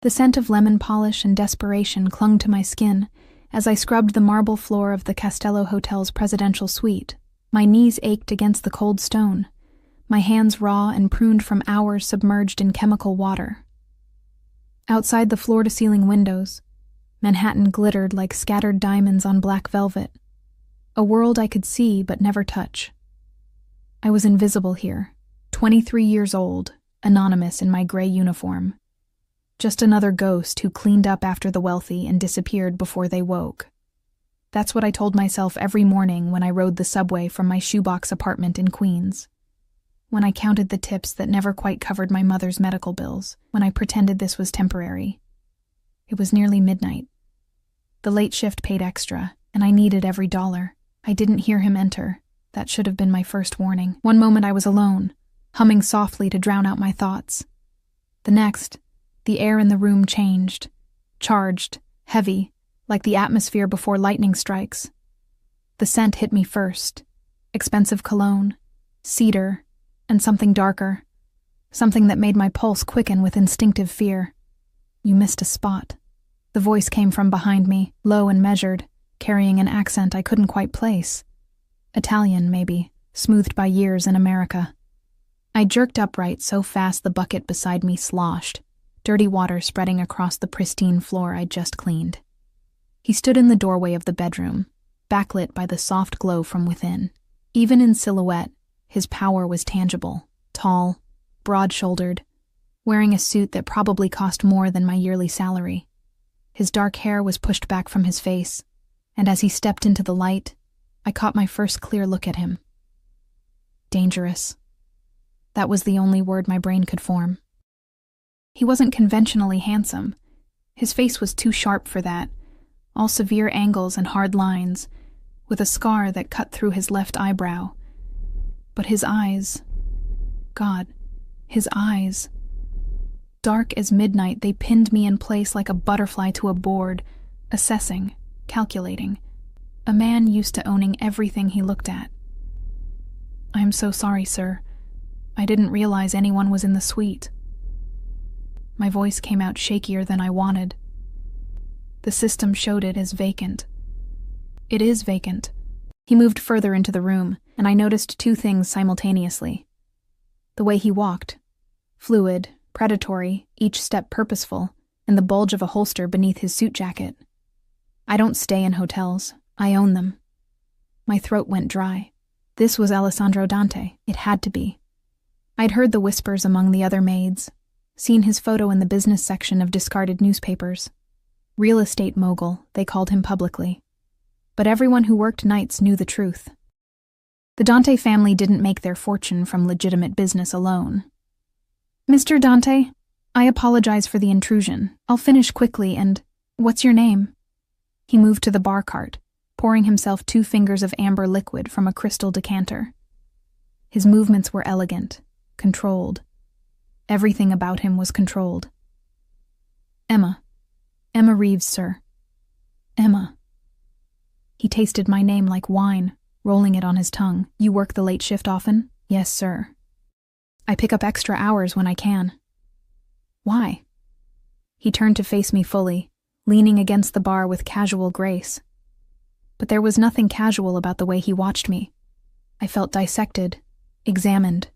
The scent of lemon polish and desperation clung to my skin as I scrubbed the marble floor of the Castello Hotel's presidential suite. My knees ached against the cold stone, my hands raw and pruned from hours submerged in chemical water. Outside the floor-to-ceiling windows, Manhattan glittered like scattered diamonds on black velvet, a world I could see but never touch. I was invisible here, 23 years old, anonymous in my gray uniform. Just another ghost who cleaned up after the wealthy and disappeared before they woke. That's what I told myself every morning when I rode the subway from my shoebox apartment in Queens. When I counted the tips that never quite covered my mother's medical bills, when I pretended this was temporary. It was nearly midnight. The late shift paid extra, and I needed every dollar. I didn't hear him enter. That should have been my first warning. One moment I was alone, humming softly to drown out my thoughts. The next, the air in the room changed, charged, heavy, like the atmosphere before lightning strikes. The scent hit me first. Expensive cologne, cedar, and something darker. Something that made my pulse quicken with instinctive fear. You missed a spot. The voice came from behind me, low and measured, carrying an accent I couldn't quite place. Italian, maybe, smoothed by years in America. I jerked upright so fast the bucket beside me sloshed, dirty water spreading across the pristine floor I'd just cleaned. He stood in the doorway of the bedroom, backlit by the soft glow from within. Even in silhouette, his power was tangible, tall, broad-shouldered, wearing a suit that probably cost more than my yearly salary. His dark hair was pushed back from his face, and as he stepped into the light, I caught my first clear look at him. Dangerous. That was the only word my brain could form. He wasn't conventionally handsome. His face was too sharp for that, all severe angles and hard lines, with a scar that cut through his left eyebrow. But his eyes... God, his eyes... Dark as midnight, they pinned me in place like a butterfly to a board, assessing, calculating. A man used to owning everything he looked at. "I am so sorry, sir. I didn't realize anyone was in the suite." My voice came out shakier than I wanted. The system showed it as vacant. It is vacant. He moved further into the room, and I noticed two things simultaneously. The way he walked, fluid, predatory, each step purposeful, and the bulge of a holster beneath his suit jacket. I don't stay in hotels. I own them. My throat went dry. This was Alessandro Dante. It had to be. I'd heard the whispers among the other maids, seen his photo in the business section of discarded newspapers. Real estate mogul, they called him publicly. But everyone who worked nights knew the truth. The Dante family didn't make their fortune from legitimate business alone. "Mr. Dante, I apologize for the intrusion. I'll finish quickly and... What's your name?" He moved to the bar cart, pouring himself 2 fingers of amber liquid from a crystal decanter. His movements were elegant, controlled. Everything about him was controlled. "Emma. Emma Reeves, sir. Emma." He tasted my name like wine, rolling it on his tongue. "You work the late shift often?" "Yes, sir. I pick up extra hours when I can." "Why?" He turned to face me fully, leaning against the bar with casual grace. But there was nothing casual about the way he watched me. I felt dissected, examined,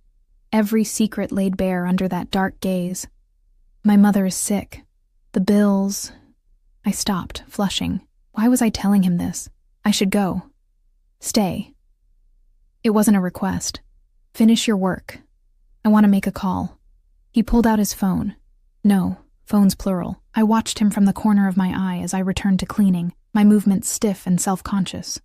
every secret laid bare under that dark gaze. "My mother is sick. The bills..." I stopped, flushing. Why was I telling him this? I should go. Stay. It wasn't a request. "Finish your work. I want to make a call." He pulled out his phone. No, phones plural. I watched him from the corner of my eye as I returned to cleaning, my movements stiff and self-conscious.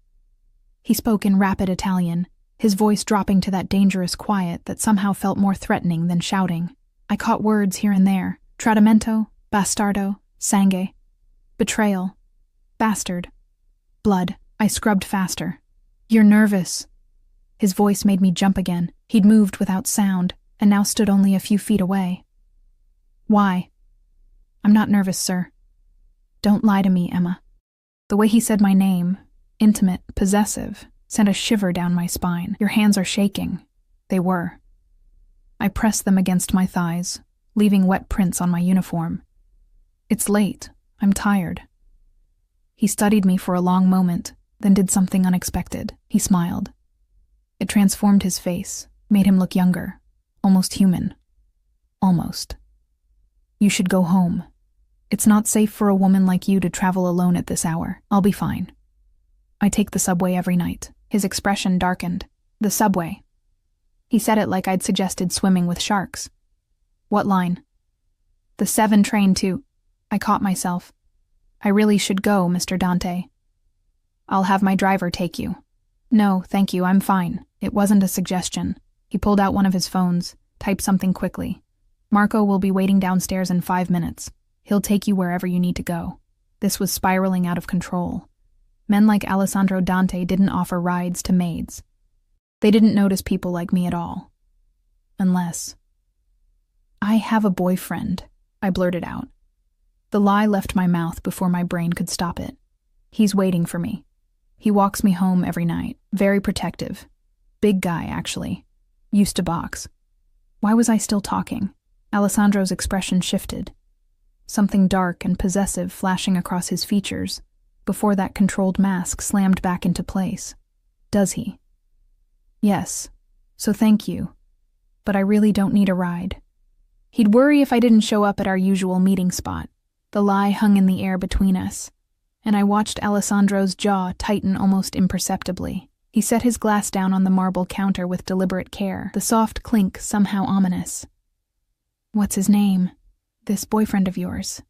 He spoke in rapid Italian, his voice dropping to that dangerous quiet that somehow felt more threatening than shouting. I caught words here and there. Tradimento, bastardo, sangue. Betrayal. Bastard. Blood. I scrubbed faster. "You're nervous." His voice made me jump again. He'd moved without sound, and now stood only a few feet away. "Why?" "I'm not nervous, sir." "Don't lie to me, Emma." The way he said my name, intimate, possessive, sent a shiver down my spine. "Your hands are shaking." They were. I pressed them against my thighs, leaving wet prints on my uniform. It's late. I'm tired. He studied me for a long moment, then did something unexpected. He smiled. It transformed his face, made him look younger, almost human. Almost. You should go home. It's not safe for a woman like you to travel alone at this hour. I'll be fine. I take the subway every night. His expression darkened. The subway. He said it like I'd suggested swimming with sharks. What line? The 7 train to... I caught myself. I really should go, Mr. Dante. I'll have my driver take you. No, thank you, I'm fine. It wasn't a suggestion. He pulled out one of his phones, typed something quickly. Marco will be waiting downstairs in 5 minutes. He'll take you wherever you need to go. This was spiraling out of control. Men like Alessandro Dante didn't offer rides to maids. They didn't notice people like me at all. Unless... I have a boyfriend, I blurted out. The lie left my mouth before my brain could stop it. He's waiting for me. He walks me home every night, very protective. Big guy, actually. Used to box. Why was I still talking? Alessandro's expression shifted. Something dark and possessive flashing across his features, before that controlled mask slammed back into place. Does he? Yes. So thank you. But I really don't need a ride. He'd worry if I didn't show up at our usual meeting spot. The lie hung in the air between us, and I watched Alessandro's jaw tighten almost imperceptibly. He set his glass down on the marble counter with deliberate care, the soft clink somehow ominous. What's his name? This boyfriend of yours.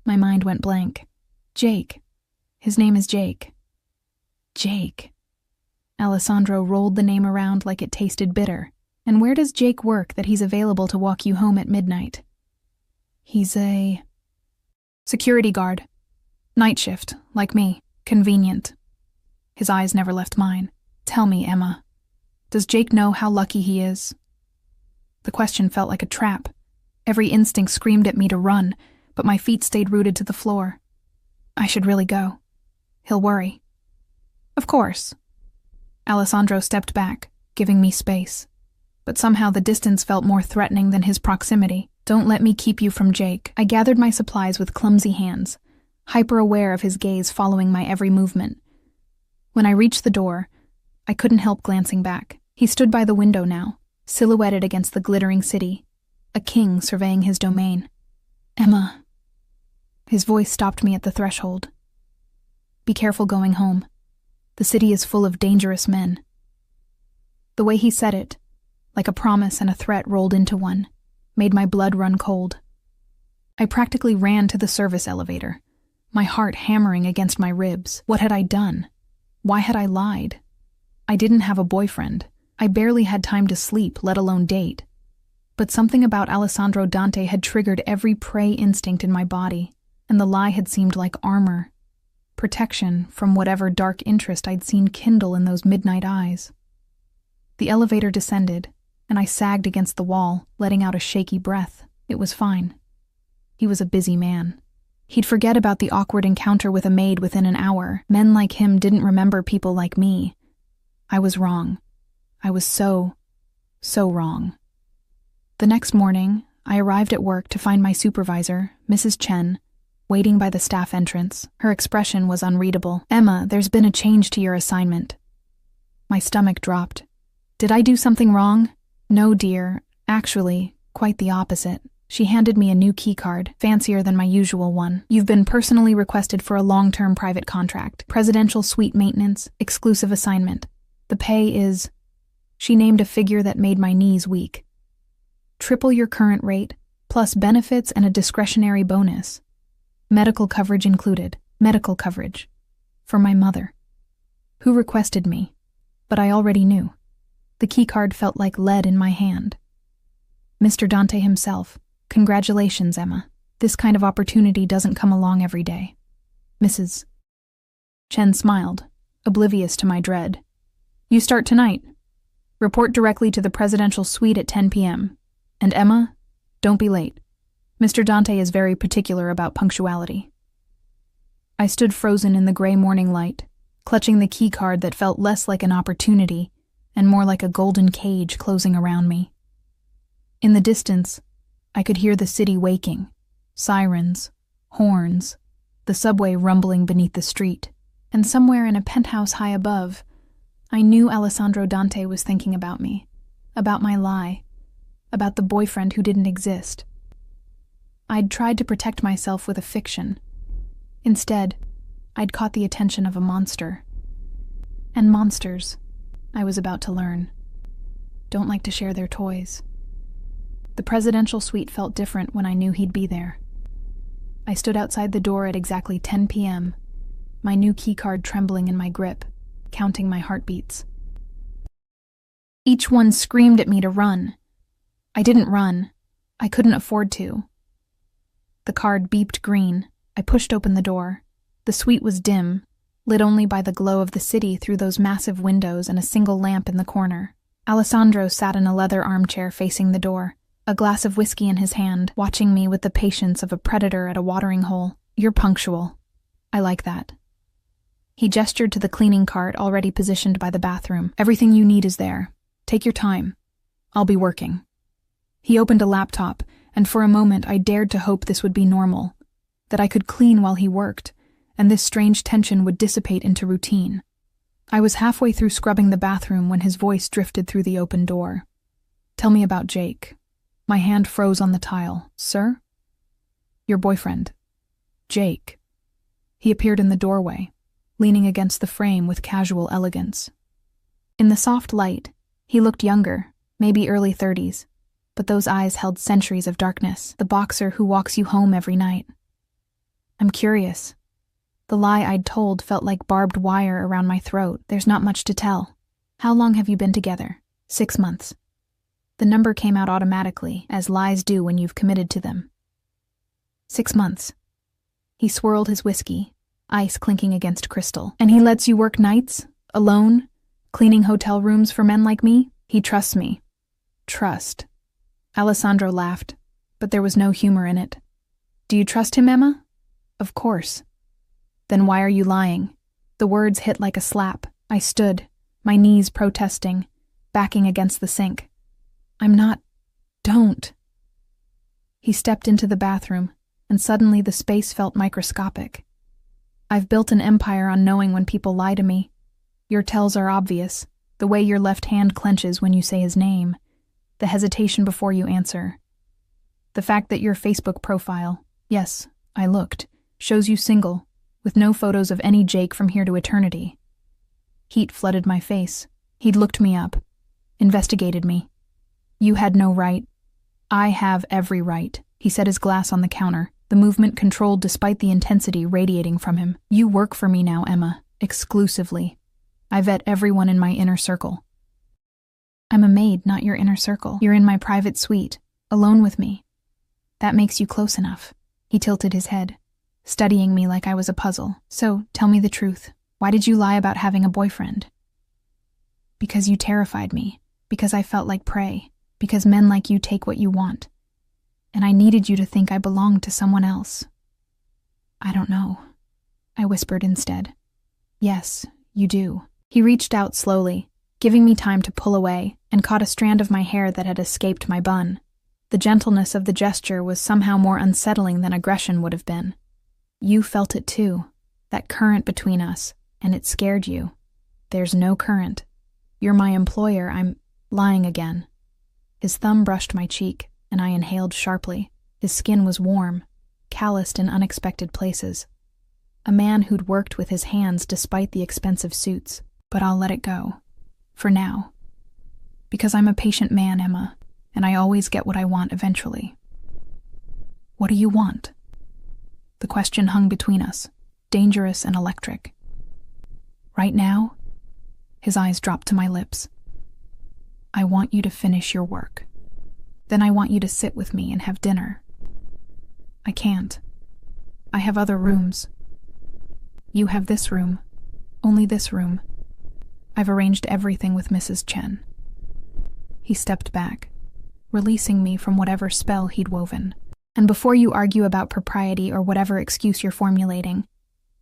My mind went blank. Jake. His name is Jake. Jake. Alessandro rolled the name around like it tasted bitter. And where does Jake work that he's available to walk you home at midnight? He's a... security guard. Night shift, like me. Convenient. His eyes never left mine. Tell me, Emma. Does Jake know how lucky he is? The question felt like a trap. Every instinct screamed at me to run, but my feet stayed rooted to the floor. I should really go. He'll worry. Of course. Alessandro stepped back, giving me space. But somehow the distance felt more threatening than his proximity. Don't let me keep you from Jake. I gathered my supplies with clumsy hands, hyper-aware of his gaze following my every movement. When I reached the door, I couldn't help glancing back. He stood by the window now, silhouetted against the glittering city, a king surveying his domain. Emma. His voice stopped me at the threshold. Be careful going home. The city is full of dangerous men. The way he said it, like a promise and a threat rolled into one, made my blood run cold. I practically ran to the service elevator, my heart hammering against my ribs. What had I done? Why had I lied? I didn't have a boyfriend. I barely had time to sleep, let alone date. But something about Alessandro Dante had triggered every prey instinct in my body, and the lie had seemed like armor, protection from whatever dark interest I'd seen kindle in those midnight eyes. The elevator descended, and I sagged against the wall, letting out a shaky breath. It was fine. He was a busy man. He'd forget about the awkward encounter with a maid within an hour. Men like him didn't remember people like me. I was wrong. I was so wrong. The next morning, I arrived at work to find my supervisor, Mrs. Chen, waiting by the staff entrance. Her expression was unreadable. Emma, there's been a change to your assignment. My stomach dropped. Did I do something wrong? No, dear. Actually, quite the opposite. She handed me a new keycard, fancier than my usual one. You've been personally requested for a long-term private contract. Presidential suite maintenance, exclusive assignment. The pay is... She named a figure that made my knees weak. Triple your current rate, plus benefits and a discretionary bonus. Medical coverage included. Medical coverage. For my mother. Who requested me? But I already knew. The keycard felt like lead in my hand. Mr. Dante himself. Congratulations, Emma. This kind of opportunity doesn't come along every day. Mrs. Chen smiled, oblivious to my dread. You start tonight. Report directly to the presidential suite at 10 p.m. And Emma, don't be late. Mr. Dante is very particular about punctuality. I stood frozen in the gray morning light, clutching the keycard that felt less like an opportunity and more like a golden cage closing around me. In the distance, I could hear the city waking, sirens, Horns, the subway rumbling beneath the street, and somewhere in a penthouse high above, I knew Alessandro Dante was thinking about me, about my lie, about the boyfriend who didn't exist. I'd tried to protect myself with a fiction. Instead, I'd caught the attention of a monster. And monsters, I was about to learn, don't like to share their toys. The presidential suite felt different when I knew he'd be there. I stood outside the door at exactly 10 p.m., my new keycard trembling in my grip, counting my heartbeats. Each one screamed at me to run. I didn't run. I couldn't afford to. The card beeped green. I pushed open the door. The suite was dim, lit only by the glow of the city through those massive windows and a single lamp in the corner. Alessandro sat in a leather armchair facing the door, a glass of whiskey in his hand, watching me with the patience of a predator at a watering hole. You're punctual. I like that. He gestured to the cleaning cart already positioned by the bathroom. Everything you need is there. Take your time. I'll be working. He opened a laptop, and for a moment I dared to hope this would be normal, that I could clean while he worked, and this strange tension would dissipate into routine. I was halfway through scrubbing the bathroom when his voice drifted through the open door. Tell me about Jake. My hand froze on the tile. Sir? Your boyfriend. Jake. He appeared in the doorway, leaning against the frame with casual elegance. In the soft light, he looked younger, maybe early 30s, but those eyes held centuries of darkness, the boxer who walks you home every night. I'm curious. The lie I'd told felt like barbed wire around my throat. There's not much to tell. How long have you been together? 6 months. The number came out automatically, as lies do when you've committed to them. 6 months. He swirled his whiskey, ice clinking against crystal. And he lets you work nights? Alone? Cleaning hotel rooms for men like me? He trusts me. Trust. Alessandro laughed, but there was no humor in it. Do you trust him, Emma? Of course. Then why are you lying? The words hit like a slap. I stood, my knees protesting, backing against the sink. I'm not. Don't. He stepped into the bathroom, and suddenly the space felt microscopic. I've built an empire on knowing when people lie to me. Your tells are obvious, the way your left hand clenches when you say his name, the hesitation before you answer. The fact that your Facebook profile, yes, I looked, shows you single, with no photos of any Jake from here to eternity. Heat flooded my face. He'd looked me up, investigated me. You had no right. I have every right. He set his glass on the counter, the movement controlled despite the intensity radiating from him. You work for me now, Emma, exclusively. I vet everyone in my inner circle. I'm a maid, not your inner circle. You're in my private suite, alone with me. That makes you close enough. He tilted his head, studying me like I was a puzzle. So, tell me the truth. Why did you lie about having a boyfriend? Because you terrified me. Because I felt like prey. Because men like you take what you want. And I needed you to think I belonged to someone else. I don't know. I whispered instead. Yes, you do. He reached out slowly, giving me time to pull away, and caught a strand of my hair that had escaped my bun. The gentleness of the gesture was somehow more unsettling than aggression would have been. You felt it too, that current between us, and it scared you. There's no current. You're my employer. I'm lying again. His thumb brushed my cheek, and I inhaled sharply. His skin was warm, calloused in unexpected places. A man who'd worked with his hands despite the expensive suits. But I'll let it go. For now. Because I'm a patient man, Emma, and I always get what I want eventually. What do you want? The question hung between us, dangerous and electric. Right now? His eyes dropped to my lips. I want you to finish your work. Then I want you to sit with me and have dinner. I can't. I have other rooms. You have this room. Only this room. I've arranged everything with Mrs. Chen. He stepped back, releasing me from whatever spell he'd woven. And before you argue about propriety or whatever excuse you're formulating,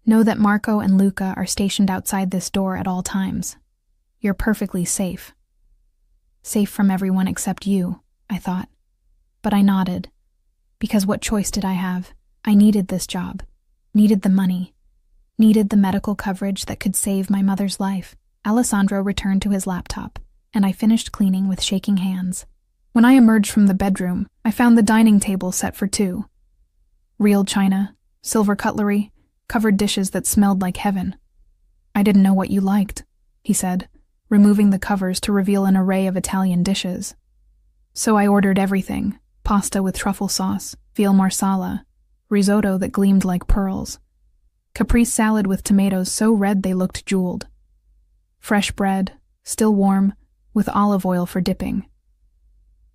know that Marco and Luca are stationed outside this door at all times. You're perfectly safe. Safe from everyone except you, I thought. But I nodded, because what choice did I have? I needed this job, needed the money, needed the medical coverage that could save my mother's life. Alessandro returned to his laptop, and I finished cleaning with shaking hands. When I emerged from the bedroom, I found the dining table set for two. Real china, silver cutlery, covered dishes that smelled like heaven. I didn't know what you liked, he said, removing the covers to reveal an array of Italian dishes. So I ordered everything: pasta with truffle sauce, veal marsala, risotto that gleamed like pearls, caprese salad with tomatoes so red they looked jeweled, fresh bread, still warm, with olive oil for dipping.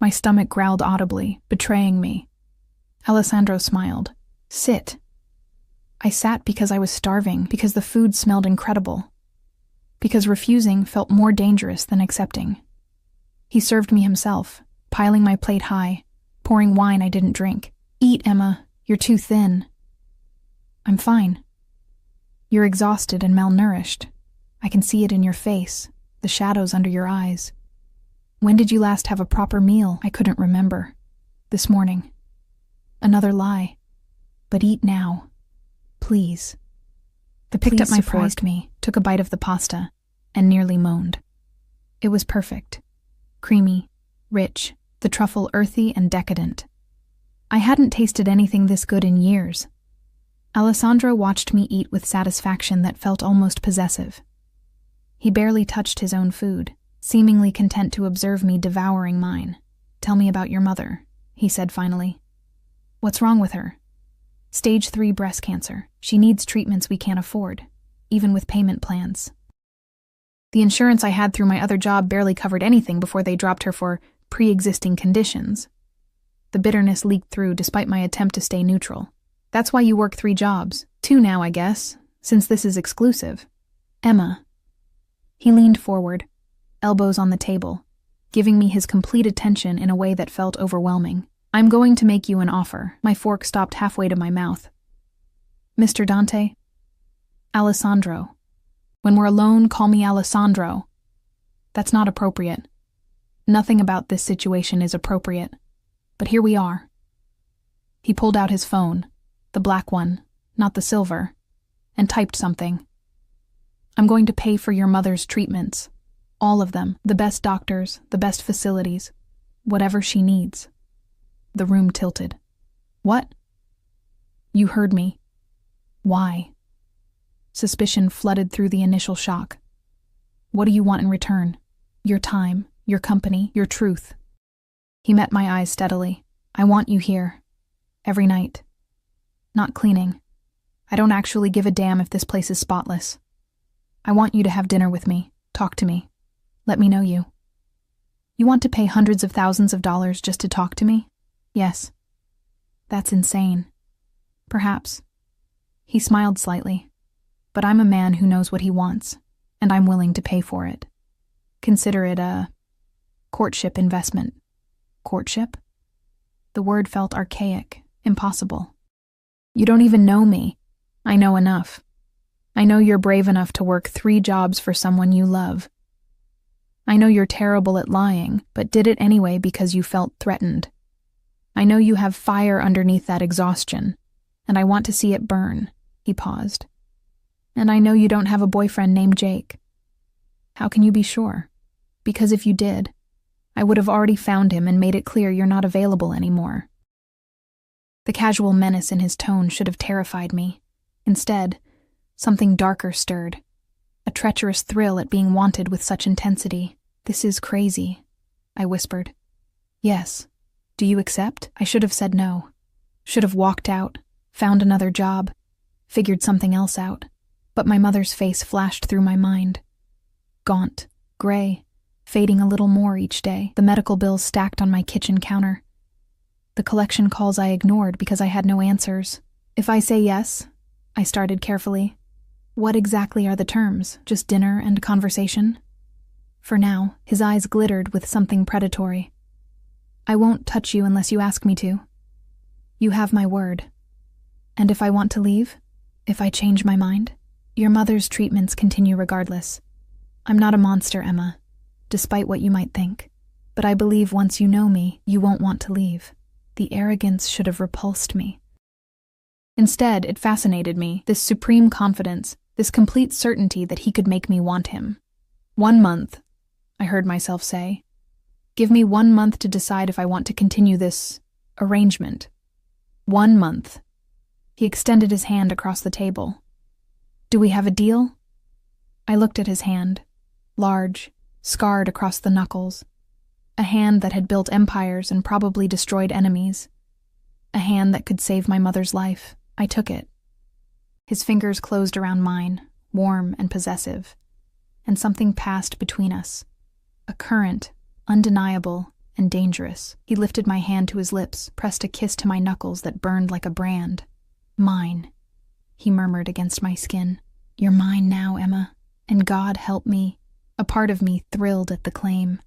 My stomach growled audibly, betraying me. Alessandro smiled. Sit. I sat because I was starving, because the food smelled incredible, because refusing felt more dangerous than accepting. He served me himself, piling my plate high, pouring wine I didn't drink. Eat, Emma. You're too thin. I'm fine. You're exhausted and malnourished. I can see it in your face, the shadows under your eyes. When did you last have a proper meal? I couldn't remember. This morning. Another lie. But eat now. Please. The picked up my surprised me, took a bite of the pasta, and nearly moaned. It was perfect. Creamy, rich, the truffle earthy and decadent. I hadn't tasted anything this good in years. Alessandro watched me eat with satisfaction that felt almost possessive. He barely touched his own food, seemingly content to observe me devouring mine. Tell me about your mother, he said finally. What's wrong with her? Stage 3 breast cancer. She needs treatments we can't afford, even with payment plans. The insurance I had through my other job barely covered anything before they dropped her for pre-existing conditions. The bitterness leaked through despite my attempt to stay neutral. That's why you work 3 jobs. 2 now, I guess, since this is exclusive. Emma. He leaned forward, elbows on the table, giving me his complete attention in a way that felt overwhelming. I'm going to make you an offer. My fork stopped halfway to my mouth. Mr. Dante? Alessandro. When we're alone, call me Alessandro. That's not appropriate. Nothing about this situation is appropriate. But here we are. He pulled out his phone, the black one, not the silver, and typed something. I'm going to pay for your mother's treatments. All of them. The best doctors, the best facilities. Whatever she needs. The room tilted. What? You heard me. Why? Suspicion flooded through the initial shock. What do you want in return? Your time, your company, your truth. He met my eyes steadily. I want you here. Every night. Not cleaning. I don't actually give a damn if this place is spotless. I want you to have dinner with me. Talk to me. Let me know you. You want to pay hundreds of thousands of dollars just to talk to me? Yes. That's insane. Perhaps. He smiled slightly. But I'm a man who knows what he wants, and I'm willing to pay for it. Consider it a courtship investment. Courtship? The word felt archaic, impossible. You don't even know me. I know enough. I know you're brave enough to work 3 jobs for someone you love. I know you're terrible at lying, but did it anyway because you felt threatened. I know you have fire underneath that exhaustion, and I want to see it burn. He paused. And I know you don't have a boyfriend named Jake. How can you be sure? Because if you did, I would have already found him and made it clear you're not available anymore. The casual menace in his tone should have terrified me. Instead, something darker stirred. A treacherous thrill at being wanted with such intensity. This is crazy, I whispered. Yes. Do you accept? I should have said no. Should have walked out, found another job, figured something else out. But my mother's face flashed through my mind. Gaunt, gray, fading a little more each day. The medical bills stacked on my kitchen counter. The collection calls I ignored because I had no answers. If I say yes, I started carefully. What exactly are the terms? Just dinner and conversation? For now, his eyes glittered with something predatory. I won't touch you unless you ask me to. You have my word. And if I want to leave? If I change my mind? Your mother's treatments continue regardless. I'm not a monster, Emma, despite what you might think. But I believe once you know me, you won't want to leave. The arrogance should have repulsed me. Instead, it fascinated me, this supreme confidence, this complete certainty that he could make me want him. 1 month, I heard myself say. Give me 1 month to decide if I want to continue this arrangement. 1 month. He extended his hand across the table. Do we have a deal? I looked at his hand, large, scarred across the knuckles. A hand that had built empires and probably destroyed enemies. A hand that could save my mother's life. I took it. His fingers closed around mine, warm and possessive. And something passed between us. A current, undeniable and dangerous. He lifted my hand to his lips, pressed a kiss to my knuckles that burned like a brand. Mine, he murmured against my skin. You're mine now, Emma, and God help me. A part of me thrilled at the claim.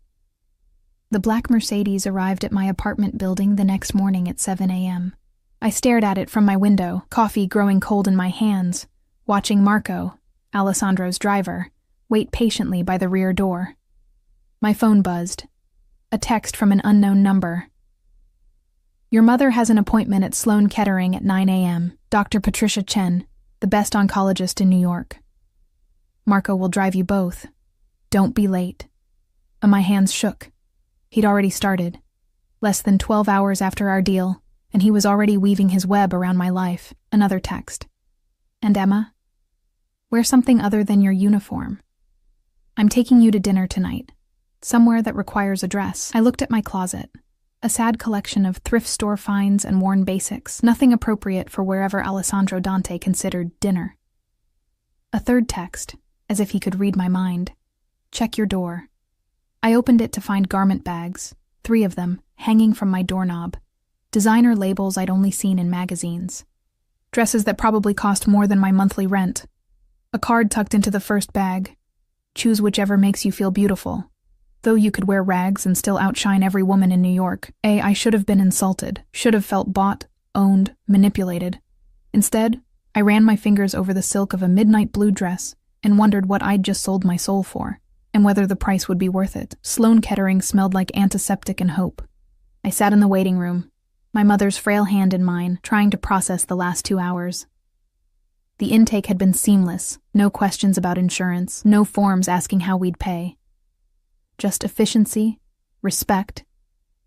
The black Mercedes arrived at my apartment building the next morning at 7 a.m. I stared at it from my window, coffee growing cold in my hands, watching Marco, Alessandro's driver, wait patiently by the rear door. My phone buzzed. A text from an unknown number. Your mother has an appointment at Sloan Kettering at 9 a.m. Dr. Patricia Chen, the best oncologist in New York. Marco will drive you both. Don't be late. My hands shook. He'd already started. Less than 12 hours after our deal, and he was already weaving his web around my life. Another text. And Emma? Wear something other than your uniform. I'm taking you to dinner tonight. Somewhere that requires a dress. I looked at my closet. A sad collection of thrift store finds and worn basics, nothing appropriate for wherever Alessandro Dante considered dinner. A third text, as if he could read my mind. Check your door. I opened it to find garment bags, 3 of them, hanging from my doorknob. Designer labels I'd only seen in magazines. Dresses that probably cost more than my monthly rent. A card tucked into the first bag. Choose whichever makes you feel beautiful. Though you could wear rags and still outshine every woman in New York. I should have been insulted, should have felt bought, owned, manipulated. Instead, I ran my fingers over the silk of a midnight blue dress and wondered what I'd just sold my soul for, and whether the price would be worth it. Sloan Kettering smelled like antiseptic and hope. I sat in the waiting room, my mother's frail hand in mine, trying to process the last 2 hours. The intake had been seamless, no questions about insurance, no forms asking how we'd pay. Just efficiency, respect,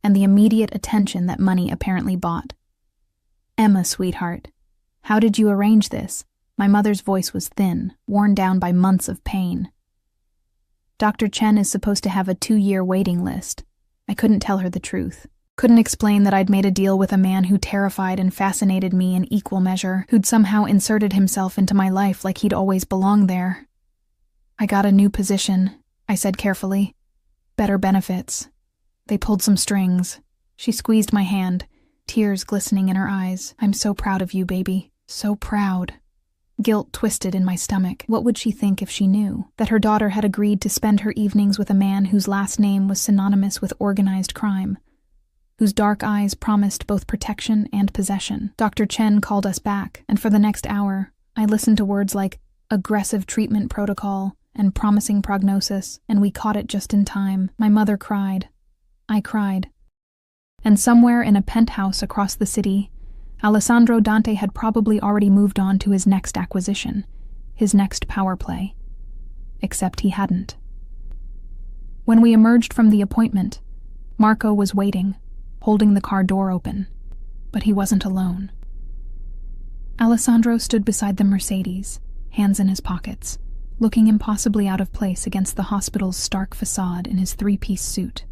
and the immediate attention that money apparently bought. Emma, sweetheart, how did you arrange this? My mother's voice was thin, worn down by months of pain. Dr. Chen is supposed to have a 2-year waiting list. I couldn't tell her the truth. Couldn't explain that I'd made a deal with a man who terrified and fascinated me in equal measure, who'd somehow inserted himself into my life like he'd always belonged there. I got a new position, I said carefully. Better benefits. They pulled some strings. She squeezed my hand, tears glistening in her eyes. I'm so proud of you, baby. So proud. Guilt twisted in my stomach. What would she think if she knew that her daughter had agreed to spend her evenings with a man whose last name was synonymous with organized crime, whose dark eyes promised both protection and possession? Dr. Chen called us back, and for the next hour, I listened to words like aggressive treatment protocol and promising prognosis, and we caught it just in time. My mother cried. I cried. And somewhere in a penthouse across the city, Alessandro Dante had probably already moved on to his next acquisition, his next power play. Except he hadn't. When we emerged from the appointment, Marco was waiting, holding the car door open, but he wasn't alone. Alessandro stood beside the Mercedes, hands in his pockets, looking impossibly out of place against the hospital's stark facade in his 3-piece suit.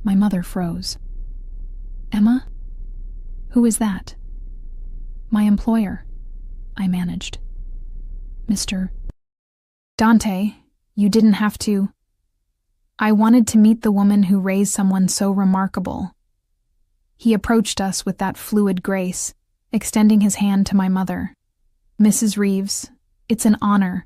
My mother froze. Emma? Who is that? My employer, I managed. Mr. Dante, you didn't have to. I wanted to meet the woman who raised someone so remarkable. He approached us with that fluid grace, extending his hand to my mother. Mrs. Reeves, it's an honor.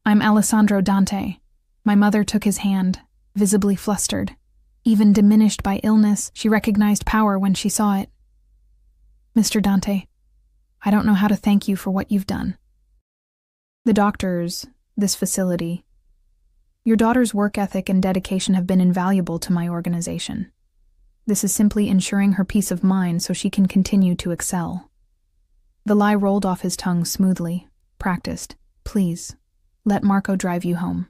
I'm Alessandro Dante. My mother took his hand, visibly flustered. Even diminished by illness, she recognized power when she saw it. Mr. Dante, I don't know how to thank you for what you've done. The doctors, this facility, your daughter's work ethic and dedication have been invaluable to my organization. This is simply ensuring her peace of mind so she can continue to excel. The lie rolled off his tongue smoothly, practiced. Please, let Marco drive you home.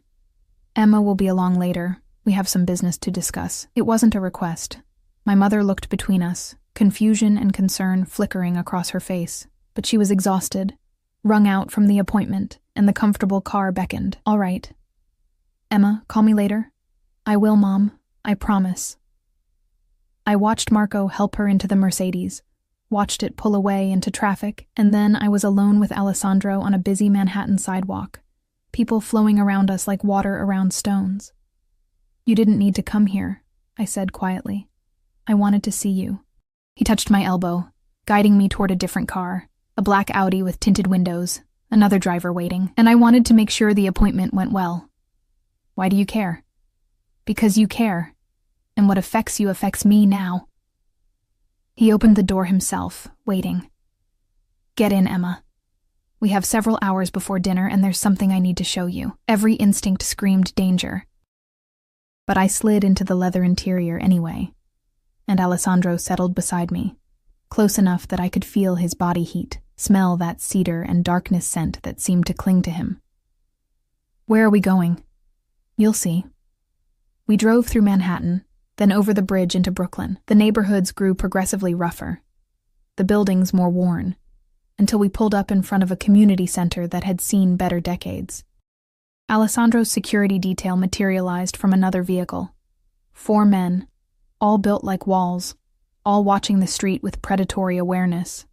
Emma will be along later. We have some business to discuss. It wasn't a request. My mother looked between us, confusion and concern flickering across her face, but she was exhausted, wrung out from the appointment, and the comfortable car beckoned. All right. Emma, call me later. I will, Mom. I promise. I watched Marco help her into the Mercedes, watched it pull away into traffic, and then I was alone with Alessandro on a busy Manhattan sidewalk, people flowing around us like water around stones. You didn't need to come here, I said quietly. I wanted to see you. He touched my elbow, guiding me toward a different car, a black Audi with tinted windows, another driver waiting, and I wanted to make sure the appointment went well. Why do you care? Because you care, and what affects you affects me now. He opened the door himself, waiting. Get in, Emma. We have several hours before dinner and there's something I need to show you. Every instinct screamed danger. But I slid into the leather interior anyway, and Alessandro settled beside me, close enough that I could feel his body heat, smell that cedar and darkness scent that seemed to cling to him. Where are we going? You'll see. We drove through Manhattan, then over the bridge into Brooklyn. The neighborhoods grew progressively rougher, the buildings more worn, until we pulled up in front of a community center that had seen better decades. Alessandro's security detail materialized from another vehicle. 4 men, all built like walls, all watching the street with predatory awareness.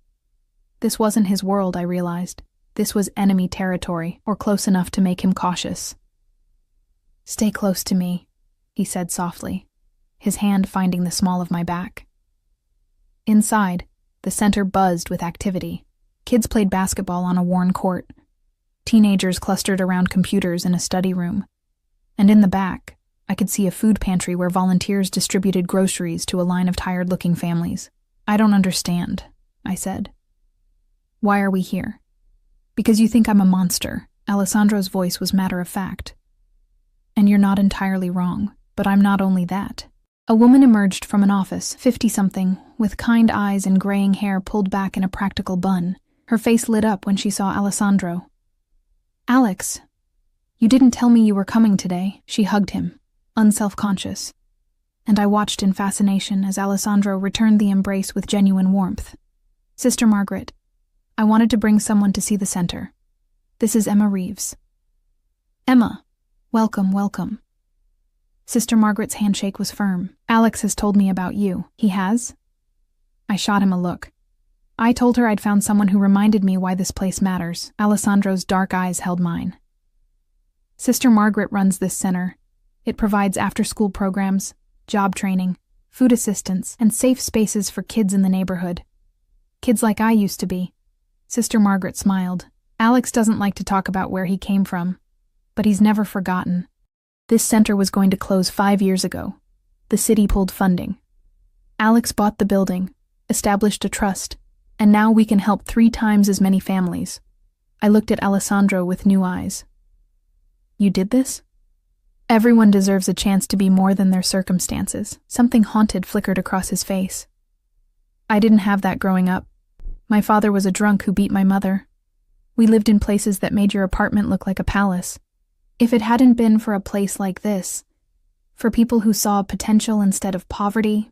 This wasn't his world, I realized. This was enemy territory, or close enough to make him cautious. Stay close to me, he said softly, his hand finding the small of my back. Inside, the center buzzed with activity. Kids played basketball on a worn court. Teenagers clustered around computers in a study room. And in the back, I could see a food pantry where volunteers distributed groceries to a line of tired-looking families. I don't understand, I said. Why are we here? Because you think I'm a monster. Alessandro's voice was matter-of-fact. And you're not entirely wrong, but I'm not only that. A woman emerged from an office, 50-something, with kind eyes and graying hair pulled back in a practical bun. Her face lit up when she saw Alessandro. Alex, you didn't tell me you were coming today. She hugged him, unself-conscious. And I watched in fascination as Alessandro returned the embrace with genuine warmth. Sister Margaret, I wanted to bring someone to see the center. This is Emma Reeves. Emma, welcome, welcome. Sister Margaret's handshake was firm. Alex has told me about you. He has? I shot him a look. I told her I'd found someone who reminded me why this place matters. Alessandro's dark eyes held mine. Sister Margaret runs this center. It provides after-school programs, job training, food assistance, and safe spaces for kids in the neighborhood. Kids like I used to be. Sister Margaret smiled. Alex doesn't like to talk about where he came from, but he's never forgotten. This center was going to close 5 years ago. The city pulled funding. Alex bought the building, established a trust, and now we can help 3 times as many families. I looked at Alessandro with new eyes. You did this? Everyone deserves a chance to be more than their circumstances. Something haunted flickered across his face. I didn't have that growing up. My father was a drunk who beat my mother. We lived in places that made your apartment look like a palace. If it hadn't been for a place like this, for people who saw potential instead of poverty,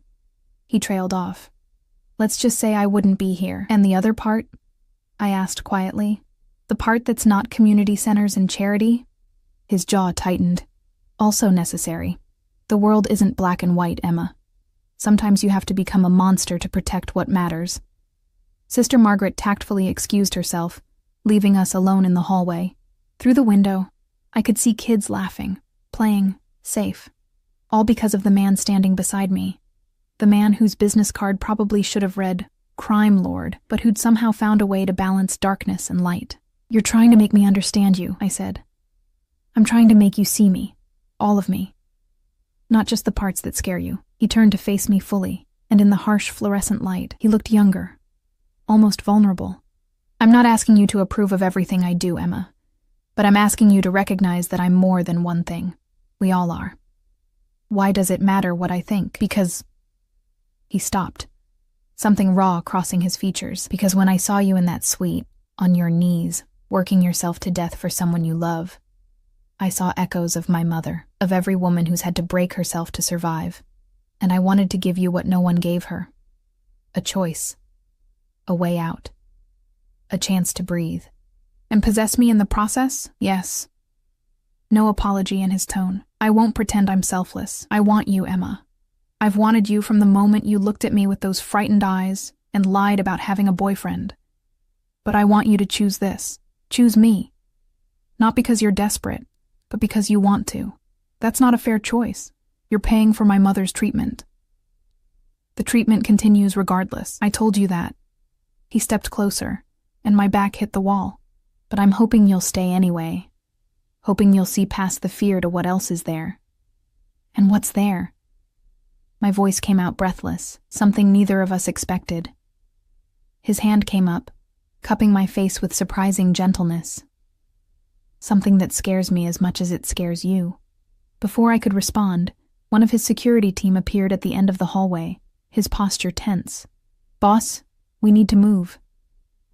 he trailed off. Let's just say I wouldn't be here. And the other part? I asked quietly. The part that's not community centers and charity? His jaw tightened. Also necessary. The world isn't black and white, Emma. Sometimes you have to become a monster to protect what matters. Sister Margaret tactfully excused herself, leaving us alone in the hallway. Through the window, I could see kids laughing, playing, safe. All because of the man standing beside me. The man whose business card probably should have read, Crime Lord, but who'd somehow found a way to balance darkness and light. You're trying to make me understand you, I said. I'm trying to make you see me. All of me. Not just the parts that scare you. He turned to face me fully, and in the harsh fluorescent light, he looked younger. Almost vulnerable. I'm not asking you to approve of everything I do, Emma. But I'm asking you to recognize that I'm more than one thing. We all are. Why does it matter what I think? Because... He stopped. something raw crossing his features, because when I saw you in that suite, on your knees, working yourself to death for someone you love, I saw echoes of my mother, of every woman who's had to break herself to survive. And I wanted to give you what no one gave her. A choice. A way out. A chance to breathe. And possess me in the process? Yes. No apology in his tone. I won't pretend I'm selfless. I want you, Emma. I've wanted you from the moment you looked at me with those frightened eyes and lied about having a boyfriend. But I want you to choose this. Choose me. Not because you're desperate, but because you want to. That's not a fair choice. You're paying for my mother's treatment. The treatment continues regardless. I told you that. He stepped closer, and my back hit the wall. But I'm hoping you'll stay anyway. Hoping you'll see past the fear to what else is there. And what's there? My voice came out breathless, something neither of us expected. His hand came up, cupping my face with surprising gentleness. Something that scares me as much as it scares you. Before I could respond, one of his security team appeared at the end of the hallway, his posture tense. Boss, we need to move.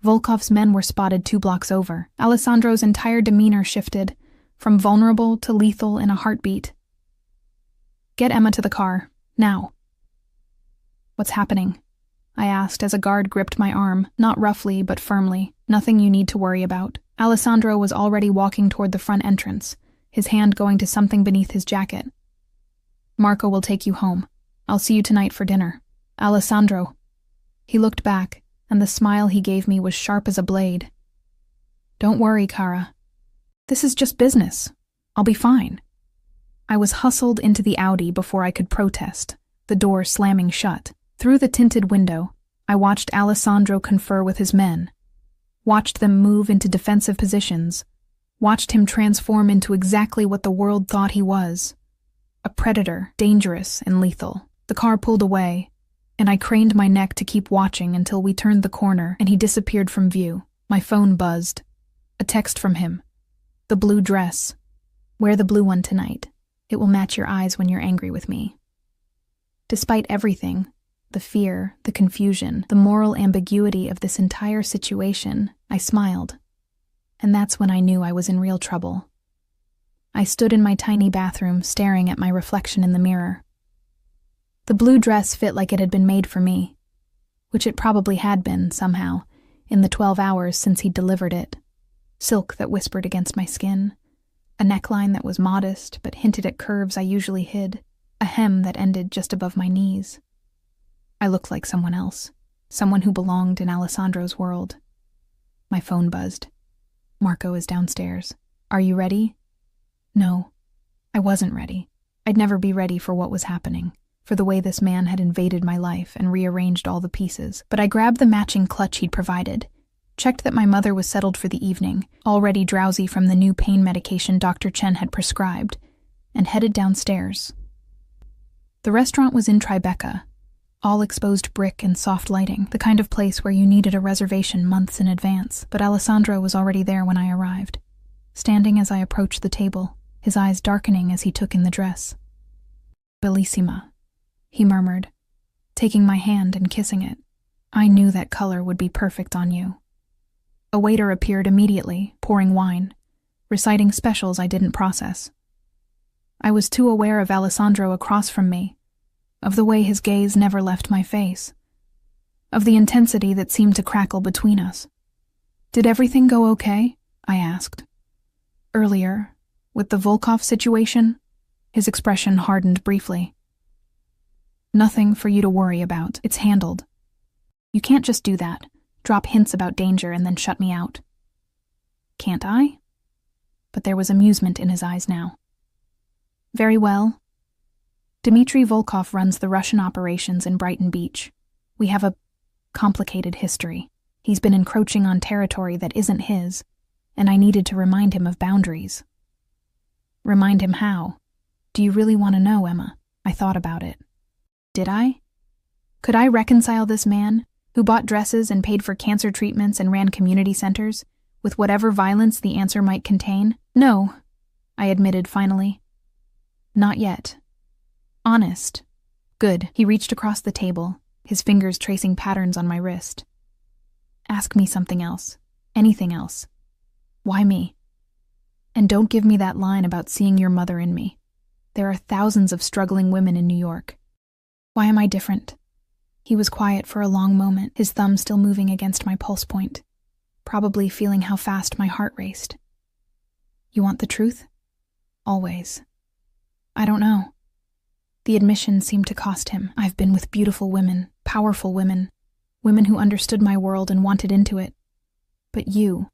Volkov's men were spotted 2 blocks over. Alessandro's entire demeanor shifted, from vulnerable to lethal in a heartbeat. Get Emma to the car, now. What's happening? I asked as a guard gripped my arm, not roughly but firmly. Nothing you need to worry about. Alessandro was already walking toward the front entrance, his hand going to something beneath his jacket. Marco will take you home. I'll see you tonight for dinner. Alessandro. He looked back, and the smile he gave me was sharp as a blade. Don't worry, Cara. This is just business. I'll be fine. I was hustled into the Audi before I could protest, the door slamming shut. Through the tinted window, I watched Alessandro confer with his men. Watched them move into defensive positions. Watched him transform into exactly what the world thought he was. A predator, dangerous and lethal. The car pulled away, and I craned my neck to keep watching until we turned the corner and he disappeared from view. My phone buzzed. A text from him. The blue dress. Wear the blue one tonight. It will match your eyes when you're angry with me. Despite everything, the fear, the confusion, the moral ambiguity of this entire situation, I smiled. And that's when I knew I was in real trouble. I stood in my tiny bathroom, staring at my reflection in the mirror. The blue dress fit like it had been made for me, which it probably had been, somehow, in the 12 hours since he'd delivered it. Silk that whispered against my skin, a neckline that was modest but hinted at curves I usually hid, a hem that ended just above my knees. I looked like someone else, someone who belonged in Alessandro's world. My phone buzzed. Marco is downstairs. Are you ready? No, I wasn't ready. I'd never be ready for what was happening, for the way this man had invaded my life and rearranged all the pieces. But I grabbed the matching clutch he'd provided, checked that my mother was settled for the evening, already drowsy from the new pain medication Dr. Chen had prescribed, and headed downstairs. The restaurant was in Tribeca, all exposed brick and soft lighting, the kind of place where you needed a reservation months in advance, but Alessandro was already there when I arrived, standing as I approached the table, his eyes darkening as he took in the dress. Bellissima, he murmured, taking my hand and kissing it. I knew that color would be perfect on you. A waiter appeared immediately, pouring wine, reciting specials I didn't process. I was too aware of Alessandro across from me, of the way his gaze never left my face, of the intensity that seemed to crackle between us. Did everything go okay? I asked. Earlier, with the Volkov situation, his expression hardened briefly. Nothing for you to worry about. It's handled. You can't just do that, drop hints about danger and then shut me out. Can't I? But there was amusement in his eyes now. Very well. Dmitry Volkov runs the Russian operations in Brighton Beach. We have a complicated history. He's been encroaching on territory that isn't his, and I needed to remind him of boundaries. Remind him how? Do you really want to know, Emma? I thought about it. Did I? Could I reconcile this man, who bought dresses and paid for cancer treatments and ran community centers, with whatever violence the answer might contain? No, I admitted finally. Not yet. Honest. Good. He reached across the table, his fingers tracing patterns on my wrist. Ask me something else. Anything else. Why me? And don't give me that line about seeing your mother in me. There are thousands of struggling women in New York. Why am I different? He was quiet for a long moment, his thumb still moving against my pulse point, probably feeling how fast my heart raced. You want the truth? Always. I don't know. The admission seemed to cost him. I've been with beautiful women, powerful women, women who understood my world and wanted into it. But you,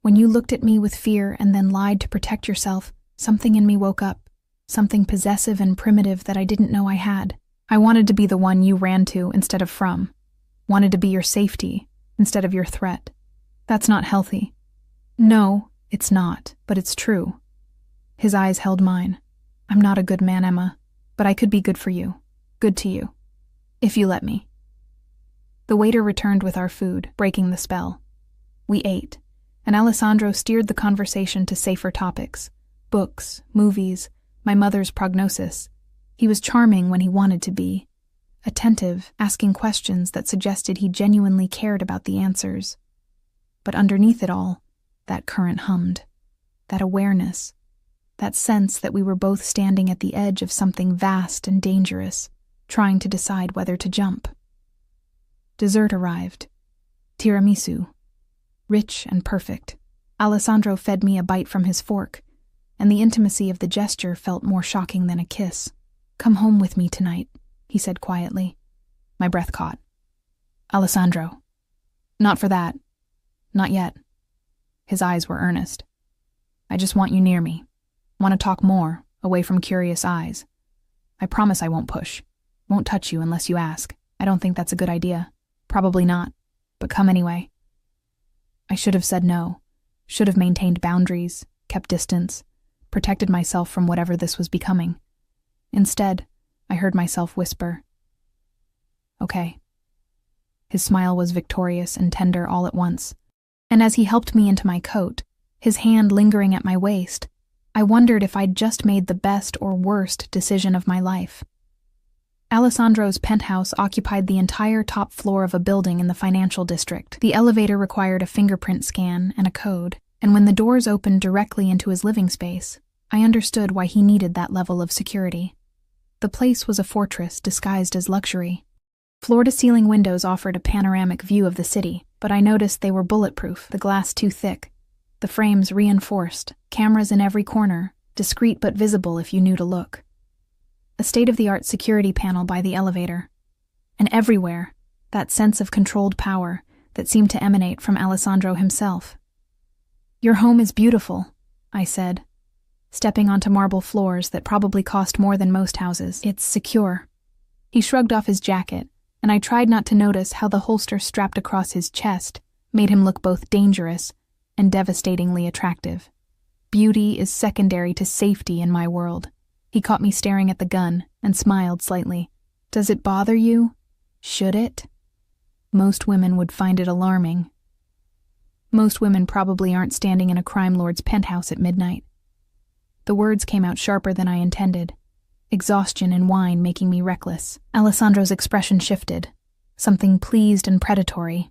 when you looked at me with fear and then lied to protect yourself, something in me woke up, something possessive and primitive that I didn't know I had. I wanted to be the one you ran to instead of from, wanted to be your safety instead of your threat. That's not healthy. No, it's not, but it's true. His eyes held mine. I'm not a good man, Emma, but I could be good for you, good to you, if you let me. The waiter returned with our food, breaking the spell. We ate, and Alessandro steered the conversation to safer topics: books, movies, my mother's prognosis. He was charming when he wanted to be, attentive, asking questions that suggested he genuinely cared about the answers. But underneath it all, that current hummed, that awareness, that sense that we were both standing at the edge of something vast and dangerous, trying to decide whether to jump. Dessert arrived. Tiramisu. Rich and perfect. Alessandro fed me a bite from his fork, and the intimacy of the gesture felt more shocking than a kiss. Come home with me tonight, he said quietly. My breath caught. Alessandro. Not for that. Not yet. His eyes were earnest. I just want you near me. Want to talk more, away from curious eyes. I promise I won't push. Won't touch you unless you ask. I don't think that's a good idea. Probably not. But come anyway. I should have said no. Should have maintained boundaries, kept distance, protected myself from whatever this was becoming. Instead, I heard myself whisper, okay. His smile was victorious and tender all at once, and as he helped me into my coat, his hand lingering at my waist, I wondered if I'd just made the best or worst decision of my life. Alessandro's penthouse occupied the entire top floor of a building in the financial district. The elevator required a fingerprint scan and a code, and when the doors opened directly into his living space, I understood why he needed that level of security. The place was a fortress disguised as luxury. Floor-to-ceiling windows offered a panoramic view of the city, but I noticed they were bulletproof, the glass too thick, the frames reinforced, cameras in every corner, discreet but visible if you knew to look. A state-of-the-art security panel by the elevator. And everywhere, that sense of controlled power that seemed to emanate from Alessandro himself. Your home is beautiful, I said, stepping onto marble floors that probably cost more than most houses. It's secure. He shrugged off his jacket, and I tried not to notice how the holster strapped across his chest made him look both dangerous and devastatingly attractive. Beauty is secondary to safety in my world. He caught me staring at the gun and smiled slightly. Does it bother you? Should it? Most women would find it alarming. Most women probably aren't standing in a crime lord's penthouse at midnight. The words came out sharper than I intended, exhaustion and wine making me reckless. Alessandro's expression shifted, something pleased and predatory.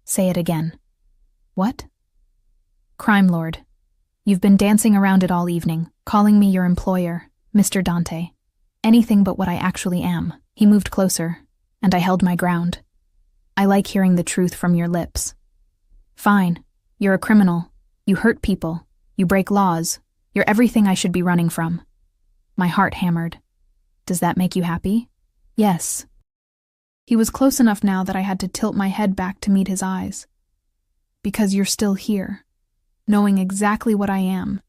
Say it again. What? Crime lord. You've been dancing around it all evening, calling me your employer, Mr. Dante. Anything but what I actually am. He moved closer, and I held my ground. I like hearing the truth from your lips. Fine. You're a criminal. You hurt people. You break laws. You're everything I should be running from. My heart hammered. Does that make you happy? Yes. He was close enough now that I had to tilt my head back to meet his eyes. Because you're still here, knowing exactly what I am,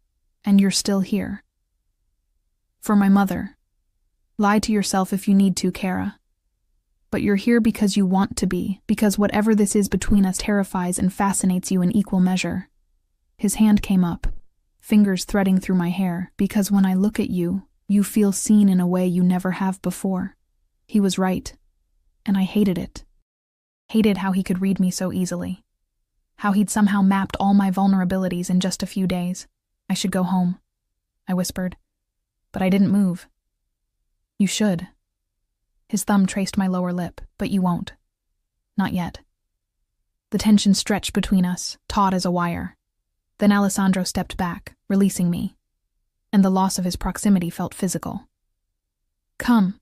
and you're still here. For my mother. Lie to yourself if you need to, Kara. But you're here because you want to be, because whatever this is between us terrifies and fascinates you in equal measure. His hand came up, fingers threading through my hair, because when I look at you, you feel seen in a way you never have before. He was right, and I hated it. Hated how he could read me so easily. How he'd somehow mapped all my vulnerabilities in just a few days. I should go home, I whispered. But I didn't move. You should. His thumb traced my lower lip. But you won't. Not yet. The tension stretched between us, taut as a wire. Then Alessandro stepped back, releasing me, and the loss of his proximity felt physical. Come.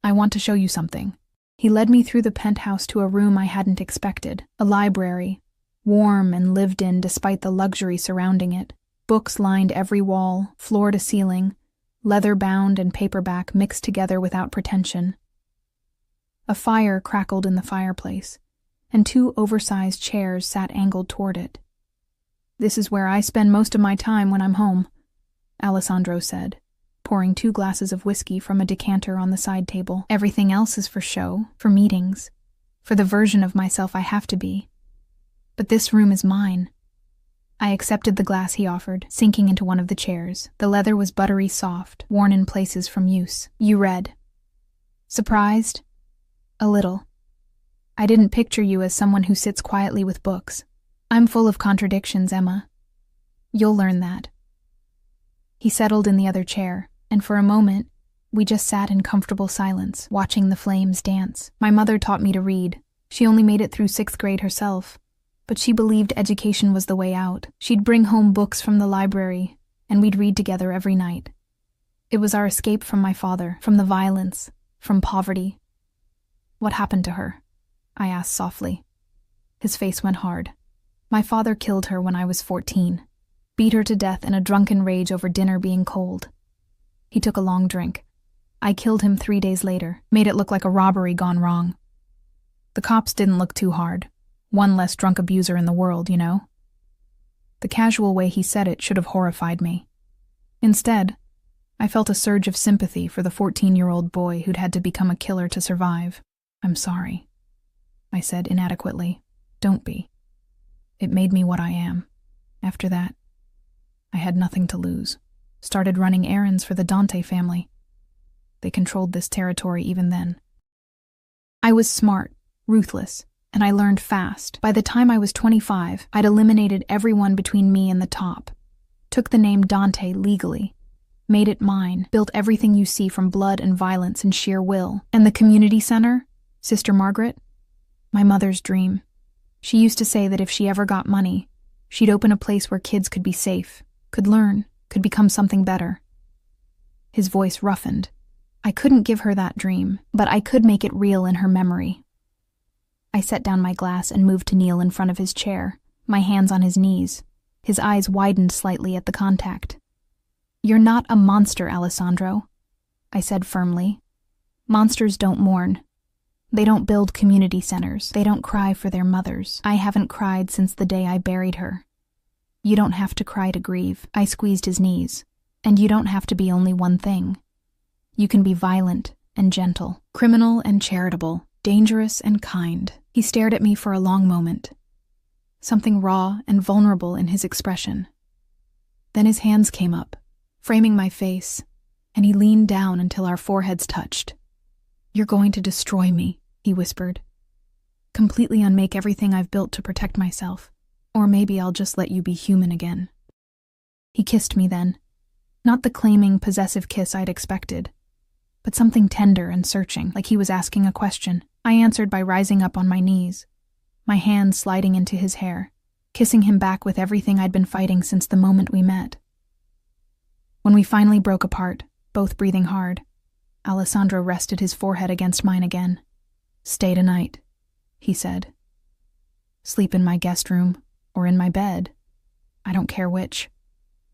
I want to show you something. He led me through the penthouse to a room I hadn't expected, a library, warm and lived in despite the luxury surrounding it. Books lined every wall, floor to ceiling, leather-bound and paperback mixed together without pretension. A fire crackled in the fireplace, and 2 oversized chairs sat angled toward it. This is where I spend most of my time when I'm home, Alessandro said, pouring 2 glasses of whiskey from a decanter on the side table. Everything else is for show, for meetings, for the version of myself I have to be. But this room is mine. I accepted the glass he offered, sinking into one of the chairs. The leather was buttery soft, worn in places from use. You read. Surprised? A little. I didn't picture you as someone who sits quietly with books. I'm full of contradictions, Emma. You'll learn that. He settled in the other chair, and for a moment, we just sat in comfortable silence, watching the flames dance. My mother taught me to read. She only made it through 6th grade herself, but she believed education was the way out. She'd bring home books from the library, and we'd read together every night. It was our escape from my father, from the violence, from poverty. What happened to her? I asked softly. His face went hard. My father killed her when I was 14, beat her to death in a drunken rage over dinner being cold. He took a long drink. I killed him 3 days later, made it look like a robbery gone wrong. The cops didn't look too hard. One less drunk abuser in the world, you know? The casual way he said it should have horrified me. Instead, I felt a surge of sympathy for the 14-year-old boy who'd had to become a killer to survive. I'm sorry, I said inadequately. Don't be. It made me what I am. After that, I had nothing to lose. Started running errands for the Dante family. They controlled this territory even then. I was smart, ruthless, and I learned fast. By the time I was 25, I'd eliminated everyone between me and the top. Took the name Dante legally. Made it mine. Built everything you see from blood and violence and sheer will. And the community center, Sister Margaret? My mother's dream. She used to say that if she ever got money, she'd open a place where kids could be safe, could learn, could become something better. His voice roughened. I couldn't give her that dream, but I could make it real in her memory. I set down my glass and moved to kneel in front of his chair, my hands on his knees. His eyes widened slightly at the contact. You're not a monster, Alessandro, I said firmly. Monsters don't mourn. They don't build community centers. They don't cry for their mothers. I haven't cried since the day I buried her. You don't have to cry to grieve. I squeezed his knees. And you don't have to be only one thing. You can be violent and gentle, criminal and charitable, dangerous and kind. He stared at me for a long moment. Something raw and vulnerable in his expression. Then his hands came up, framing my face, and he leaned down until our foreheads touched. You're going to destroy me, he whispered. Completely unmake everything I've built to protect myself. Or maybe I'll just let you be human again. He kissed me then. Not the claiming, possessive kiss I'd expected, but something tender and searching, like he was asking a question. I answered by rising up on my knees, my hands sliding into his hair, kissing him back with everything I'd been fighting since the moment we met. When we finally broke apart, both breathing hard, Alessandro rested his forehead against mine again. Stay tonight, he said. Sleep in my guest room, or in my bed. I don't care which.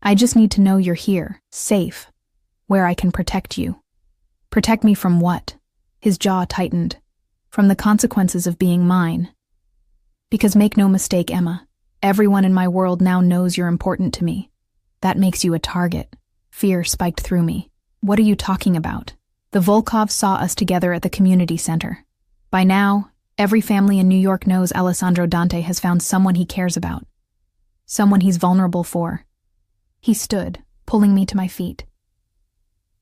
I just need to know you're here, safe, where I can protect you. Protect me from what? His jaw tightened. From the consequences of being mine. Because make no mistake, Emma, everyone in my world now knows you're important to me. That makes you a target. Fear spiked through me. What are you talking about? The Volkovs saw us together at the community center. By now, every family in New York knows Alessandro Dante has found someone he cares about. Someone he's vulnerable for. He stood, pulling me to my feet.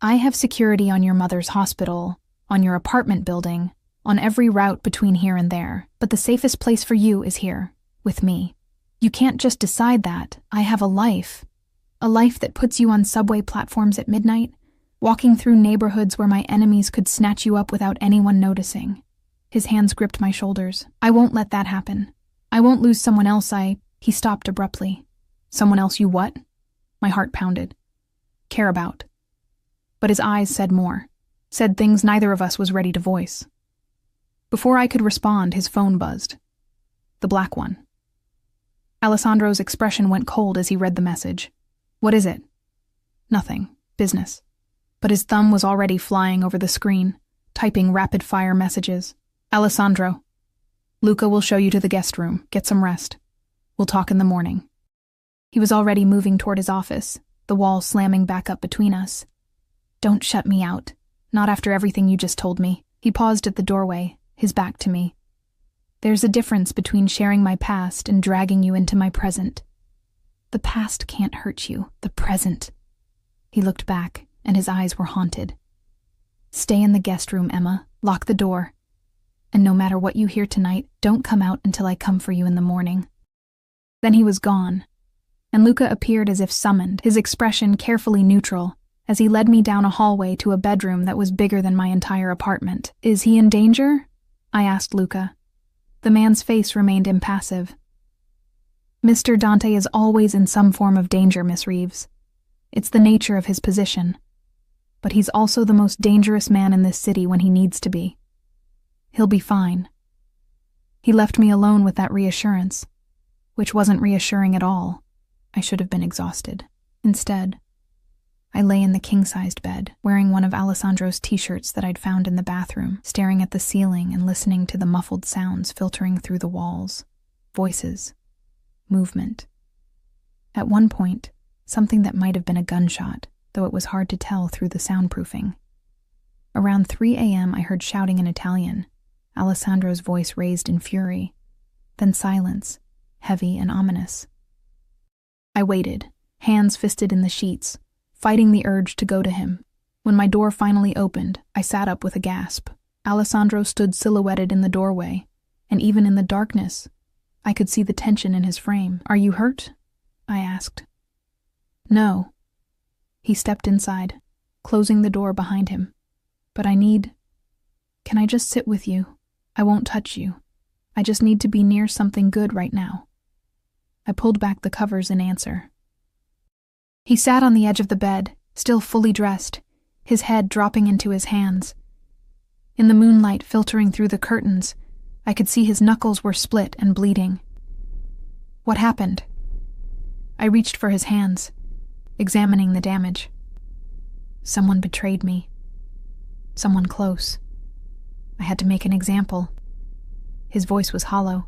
I have security on your mother's hospital, on your apartment building, on every route between here and there, but the safest place for you is here, with me. You can't just decide that. I have a life that puts you on subway platforms at midnight, walking through neighborhoods where my enemies could snatch you up without anyone noticing. His hands gripped my shoulders. I won't let that happen. I won't lose someone else He stopped abruptly. Someone else you what? My heart pounded. Care about. But his eyes said more. Said things neither of us was ready to voice. Before I could respond, his phone buzzed. The black one. Alessandro's expression went cold as he read the message. What is it? Nothing. Business. But his thumb was already flying over the screen, typing rapid-fire messages. Alessandro. Luca will show you to the guest room. Get some rest. We'll talk in the morning. He was already moving toward his office, the wall slamming back up between us. Don't shut me out. Not after everything you just told me. He paused at the doorway, his back to me. There's a difference between sharing my past and dragging you into my present. The past can't hurt you, the present. He looked back, and his eyes were haunted. Stay in the guest room, Emma. Lock the door. And no matter what you hear tonight, don't come out until I come for you in the morning. Then he was gone, and Luca appeared as if summoned, his expression carefully neutral, as he led me down a hallway to a bedroom that was bigger than my entire apartment. Is he in danger? I asked Luca. The man's face remained impassive. Mr. Dante is always in some form of danger, Miss Reeves. It's the nature of his position. But he's also the most dangerous man in this city when he needs to be. He'll be fine. He left me alone with that reassurance, which wasn't reassuring at all. I should have been exhausted. Instead, I lay in the king-sized bed, wearing one of Alessandro's t-shirts that I'd found in the bathroom, staring at the ceiling and listening to the muffled sounds filtering through the walls. Voices. Movement. At one point, something that might have been a gunshot, though it was hard to tell through the soundproofing. Around 3 a.m. I heard shouting in Italian, Alessandro's voice raised in fury. Then silence, heavy and ominous. I waited, hands fisted in the sheets, fighting the urge to go to him. When my door finally opened, I sat up with a gasp. Alessandro stood silhouetted in the doorway, and even in the darkness, I could see the tension in his frame. Are you hurt? I asked. No. He stepped inside, closing the door behind him. But Can I just sit with you? I won't touch you. I just need to be near something good right now. I pulled back the covers in answer. He sat on the edge of the bed, still fully dressed, his head dropping into his hands. In the moonlight filtering through the curtains, I could see his knuckles were split and bleeding. What happened? I reached for his hands, examining the damage. Someone betrayed me. Someone close. I had to make an example. His voice was hollow.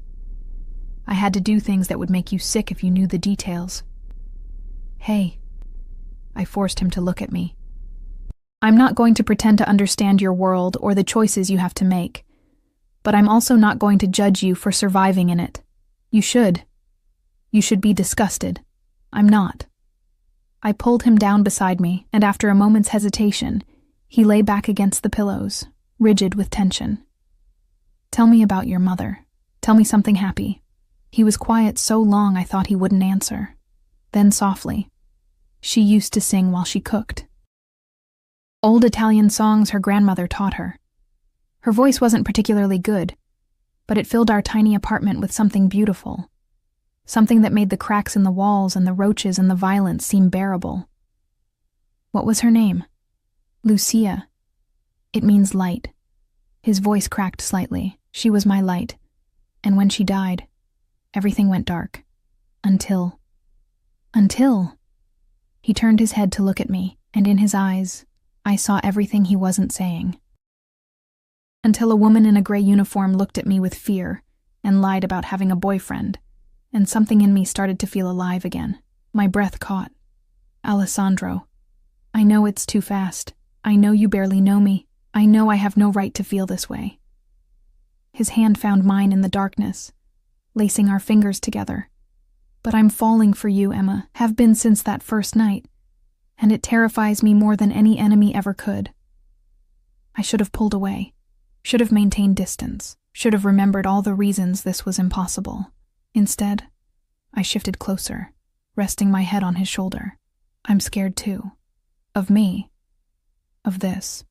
I had to do things that would make you sick if you knew the details. Hey. I forced him to look at me. I'm not going to pretend to understand your world or the choices you have to make, but I'm also not going to judge you for surviving in it. You should. You should be disgusted. I'm not. I pulled him down beside me, and after a moment's hesitation, he lay back against the pillows, rigid with tension. Tell me about your mother. Tell me something happy. He was quiet so long I thought he wouldn't answer. Then softly. She used to sing while she cooked. Old Italian songs her grandmother taught her. Her voice wasn't particularly good, but it filled our tiny apartment with something beautiful. Something that made the cracks in the walls and the roaches and the violence seem bearable. What was her name? Lucia. It means light. His voice cracked slightly. She was my light. And when she died, everything went dark. Until. He turned his head to look at me, and in his eyes, I saw everything he wasn't saying. Until a woman in a gray uniform looked at me with fear and lied about having a boyfriend, and something in me started to feel alive again. My breath caught. Alessandro. I know it's too fast. I know you barely know me. I know I have no right to feel this way. His hand found mine in the darkness, lacing our fingers together. But I'm falling for you, Emma, have been since that first night, and it terrifies me more than any enemy ever could. I should have pulled away, should have maintained distance, should have remembered all the reasons this was impossible. Instead, I shifted closer, resting my head on his shoulder. I'm scared too. Of me. of this,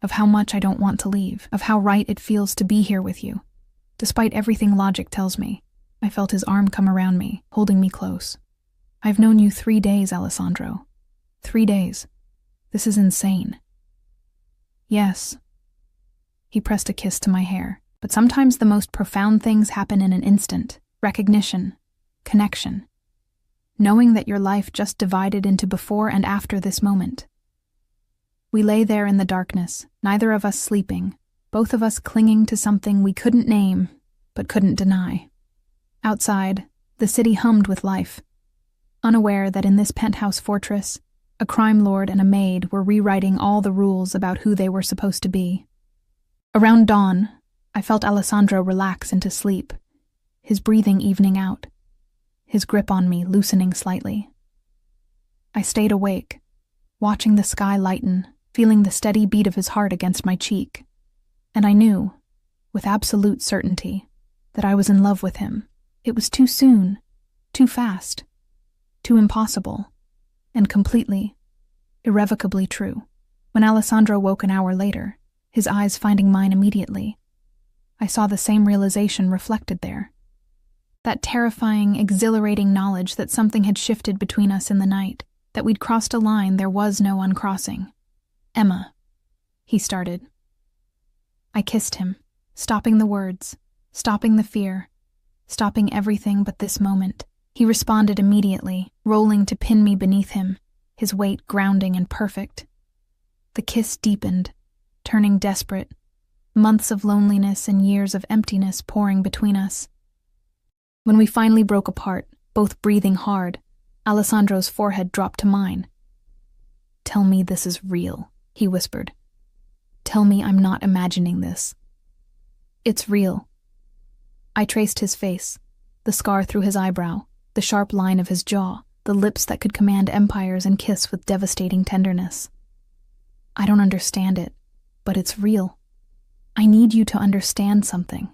of how much I don't want to leave, of how right it feels to be here with you. Despite everything logic tells me, I felt his arm come around me, holding me close. I've known you 3 days, Alessandro. 3 days. This is insane. Yes. He pressed a kiss to my hair. But sometimes the most profound things happen in an instant. Recognition. Connection. Knowing that your life just divided into before and after this moment. We lay there in the darkness, neither of us sleeping, both of us clinging to something we couldn't name, but couldn't deny. Outside, the city hummed with life, unaware that in this penthouse fortress, a crime lord and a maid were rewriting all the rules about who they were supposed to be. Around dawn, I felt Alessandro relax into sleep, his breathing evening out, his grip on me loosening slightly. I stayed awake, watching the sky lighten, feeling the steady beat of his heart against my cheek, and I knew, with absolute certainty, that I was in love with him. It was too soon, too fast, too impossible, and completely, irrevocably true. When Alessandro woke an hour later, his eyes finding mine immediately, I saw the same realization reflected there. That terrifying, exhilarating knowledge that something had shifted between us in the night, that we'd crossed a line there was no uncrossing. "Emma," he started. I kissed him, stopping the words, stopping the fear, stopping everything but this moment. He responded immediately, rolling to pin me beneath him, his weight grounding and perfect. The kiss deepened, turning desperate, months of loneliness and years of emptiness pouring between us. When we finally broke apart, both breathing hard, Alessandro's forehead dropped to mine. "Tell me this is real," he whispered. "Tell me I'm not imagining this." "It's real." I traced his face, the scar through his eyebrow, the sharp line of his jaw, the lips that could command empires and kiss with devastating tenderness. "I don't understand it, but it's real. I need you to understand something."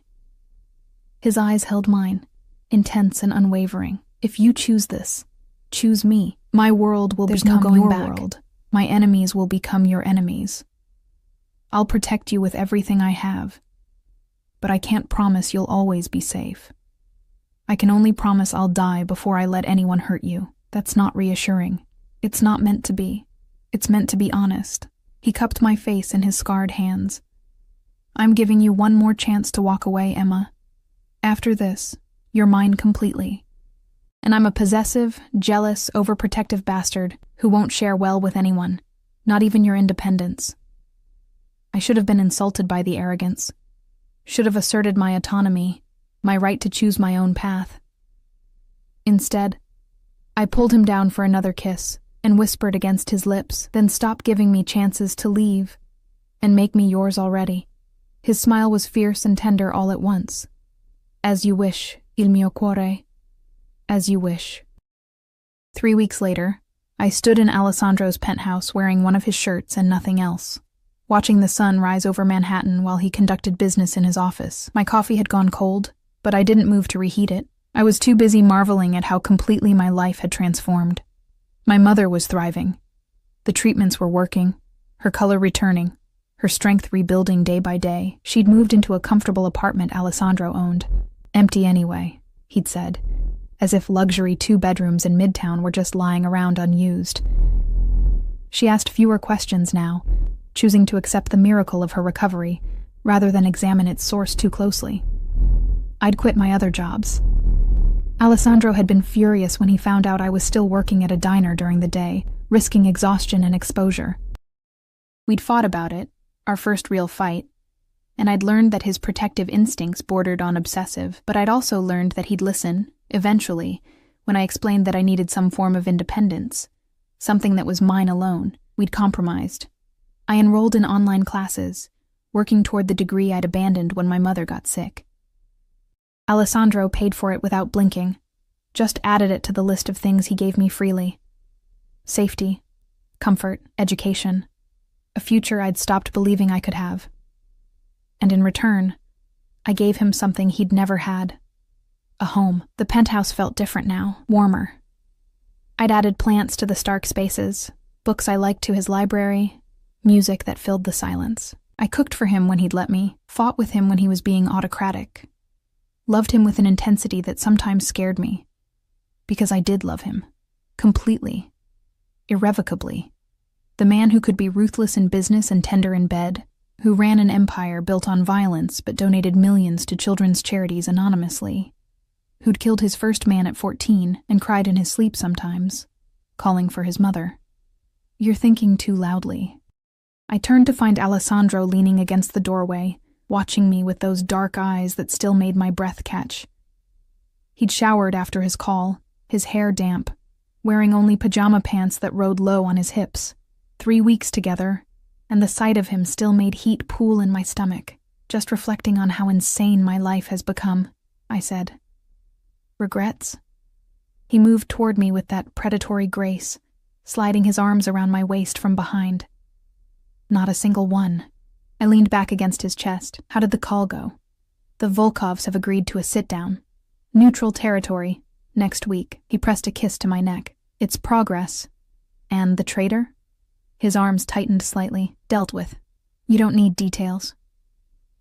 His eyes held mine, intense and unwavering. "If you choose this, choose me. My world will become your world. My enemies will become your enemies. I'll protect you with everything I have, but I can't promise you'll always be safe. I can only promise I'll die before I let anyone hurt you. That's not reassuring. It's not meant to be. It's meant to be honest." He cupped my face in his scarred hands. "I'm giving you one more chance to walk away, Emma. After this, you're mine completely. And I'm a possessive, jealous, overprotective bastard who won't share well with anyone, not even your independence. I should have been insulted by the arrogance, should have asserted my autonomy, my right to choose my own path. Instead, I pulled him down for another kiss and whispered against his lips, then stop giving me chances to leave and make me yours already." His smile was fierce and tender all at once. "As you wish, il mio cuore. As you wish." 3 weeks later, I stood in Alessandro's penthouse wearing one of his shirts and nothing else, watching the sun rise over Manhattan while he conducted business in his office. My coffee had gone cold, but I didn't move to reheat it. I was too busy marveling at how completely my life had transformed. My mother was thriving. The treatments were working, her color returning, her strength rebuilding day by day. She'd moved into a comfortable apartment Alessandro owned. "Empty anyway," he'd said, as if luxury 2 bedrooms in Midtown were just lying around unused. She asked fewer questions now, choosing to accept the miracle of her recovery rather than examine its source too closely. I'd quit my other jobs. Alessandro had been furious when he found out I was still working at a diner during the day, risking exhaustion and exposure. We'd fought about it, our first real fight, and I'd learned that his protective instincts bordered on obsessive, but I'd also learned that he'd listen, eventually, when I explained that I needed some form of independence, something that was mine alone. We'd compromised. I enrolled in online classes, working toward the degree I'd abandoned when my mother got sick. Alessandro paid for it without blinking, just added it to the list of things he gave me freely. Safety, comfort, education, a future I'd stopped believing I could have. And in return, I gave him something he'd never had. A home. The penthouse felt different now, warmer. I'd added plants to the stark spaces, books I liked to his library, Music that filled the silence. I cooked for him when he'd let me, fought with him when he was being autocratic. Loved him with an intensity that sometimes scared me. Because I did love him. Completely. Irrevocably. The man who could be ruthless in business and tender in bed, who ran an empire built on violence but donated millions to children's charities anonymously, who'd killed his first man at 14 and cried in his sleep sometimes, calling for his mother. You're thinking too loudly. I turned to find Alessandro leaning against the doorway, watching me with those dark eyes that still made my breath catch. He'd showered after his call, his hair damp, wearing only pajama pants that rode low on his hips. 3 weeks together, and the sight of him still made heat pool in my stomach, just reflecting on how insane my life has become, I said. Regrets? He moved toward me with that predatory grace, sliding his arms around my waist from behind. Not a single one. I leaned back against his chest. How did the call go? The Volkovs have agreed to a sit-down. Neutral territory. Next week. He pressed a kiss to my neck. It's progress. And the traitor? His arms tightened slightly. Dealt with. You don't need details.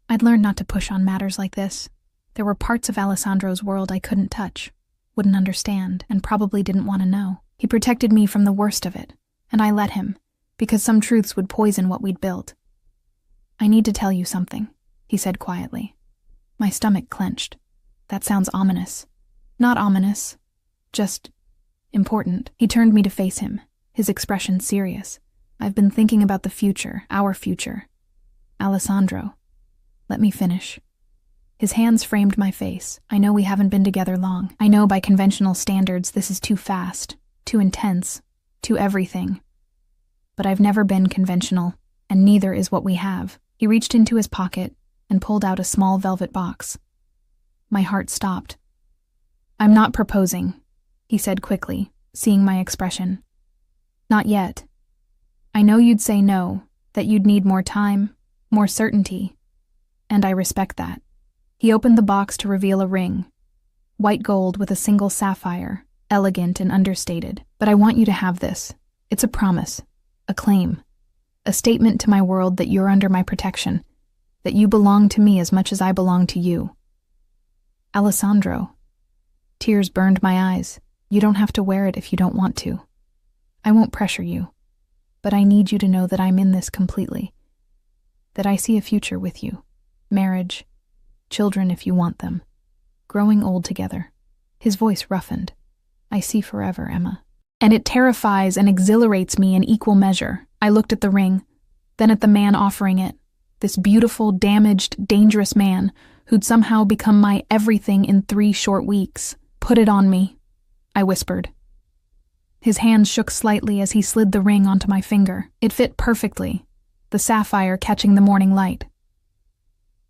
I'd learned not to push on matters like this. There were parts of Alessandro's world I couldn't touch, wouldn't understand, and probably didn't want to know. He protected me from the worst of it, and I let him, because some truths would poison what we'd built. I need to tell you something, he said quietly. My stomach clenched. That sounds ominous. Not ominous. Just important. He turned me to face him, his expression serious. I've been thinking about the future, our future. Alessandro. Let me finish. His hands framed my face. I know we haven't been together long. I know by conventional standards this is too fast, too intense, too everything. But I've never been conventional, and neither is what we have. He reached into his pocket and pulled out a small velvet box. My heart stopped. I'm not proposing, he said quickly, seeing my expression. Not yet. I know you'd say no, that you'd need more time, more certainty, and I respect that. He opened the box to reveal a ring, white gold with a single sapphire, elegant and understated. But I want you to have this. It's a promise, a claim, a statement to my world that you're under my protection, that you belong to me as much as I belong to you. Alessandro. Tears burned my eyes. You don't have to wear it if you don't want to. I won't pressure you, but I need you to know that I'm in this completely, that I see a future with you, marriage, children if you want them, growing old together. His voice roughened. I see forever, Emma. And it terrifies and exhilarates me in equal measure. I looked at the ring, then at the man offering it, this beautiful, damaged, dangerous man who'd somehow become my everything in 3 short weeks. Put it on me, I whispered. His hand shook slightly as he slid the ring onto my finger. It fit perfectly, the sapphire catching the morning light.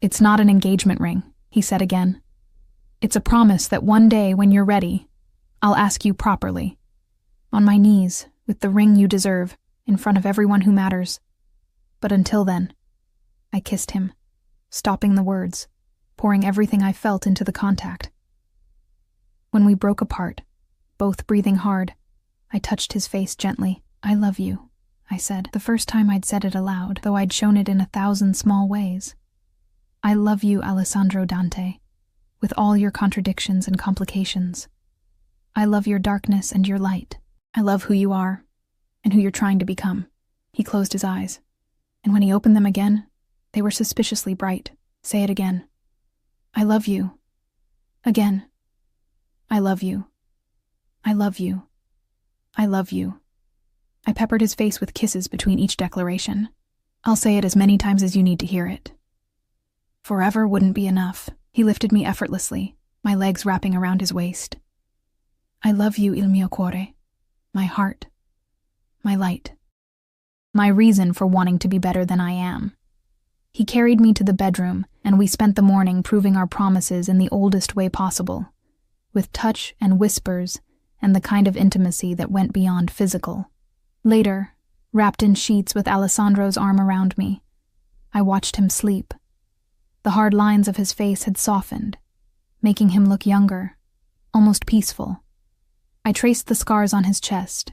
It's not an engagement ring, he said again. It's a promise that one day when you're ready, I'll ask you properly. On my knees, with the ring you deserve, in front of everyone who matters. But until then, I kissed him, stopping the words, pouring everything I felt into the contact. When we broke apart, both breathing hard, I touched his face gently. I love you, I said, the first time I'd said it aloud, though I'd shown it in 1,000 small ways. I love you, Alessandro Dante, with all your contradictions and complications. I love your darkness and your light. I love who you are, and who you're trying to become. He closed his eyes, and when he opened them again, they were suspiciously bright. Say it again. I love you. Again. I love you. I love you. I love you. I peppered his face with kisses between each declaration. I'll say it as many times as you need to hear it. Forever wouldn't be enough. He lifted me effortlessly, my legs wrapping around his waist. I love you, il mio cuore. My heart. My light. My reason for wanting to be better than I am. He carried me to the bedroom, and we spent the morning proving our promises in the oldest way possible, with touch and whispers and the kind of intimacy that went beyond physical. Later, wrapped in sheets with Alessandro's arm around me, I watched him sleep. The hard lines of his face had softened, making him look younger, almost peaceful. I traced the scars on his chest,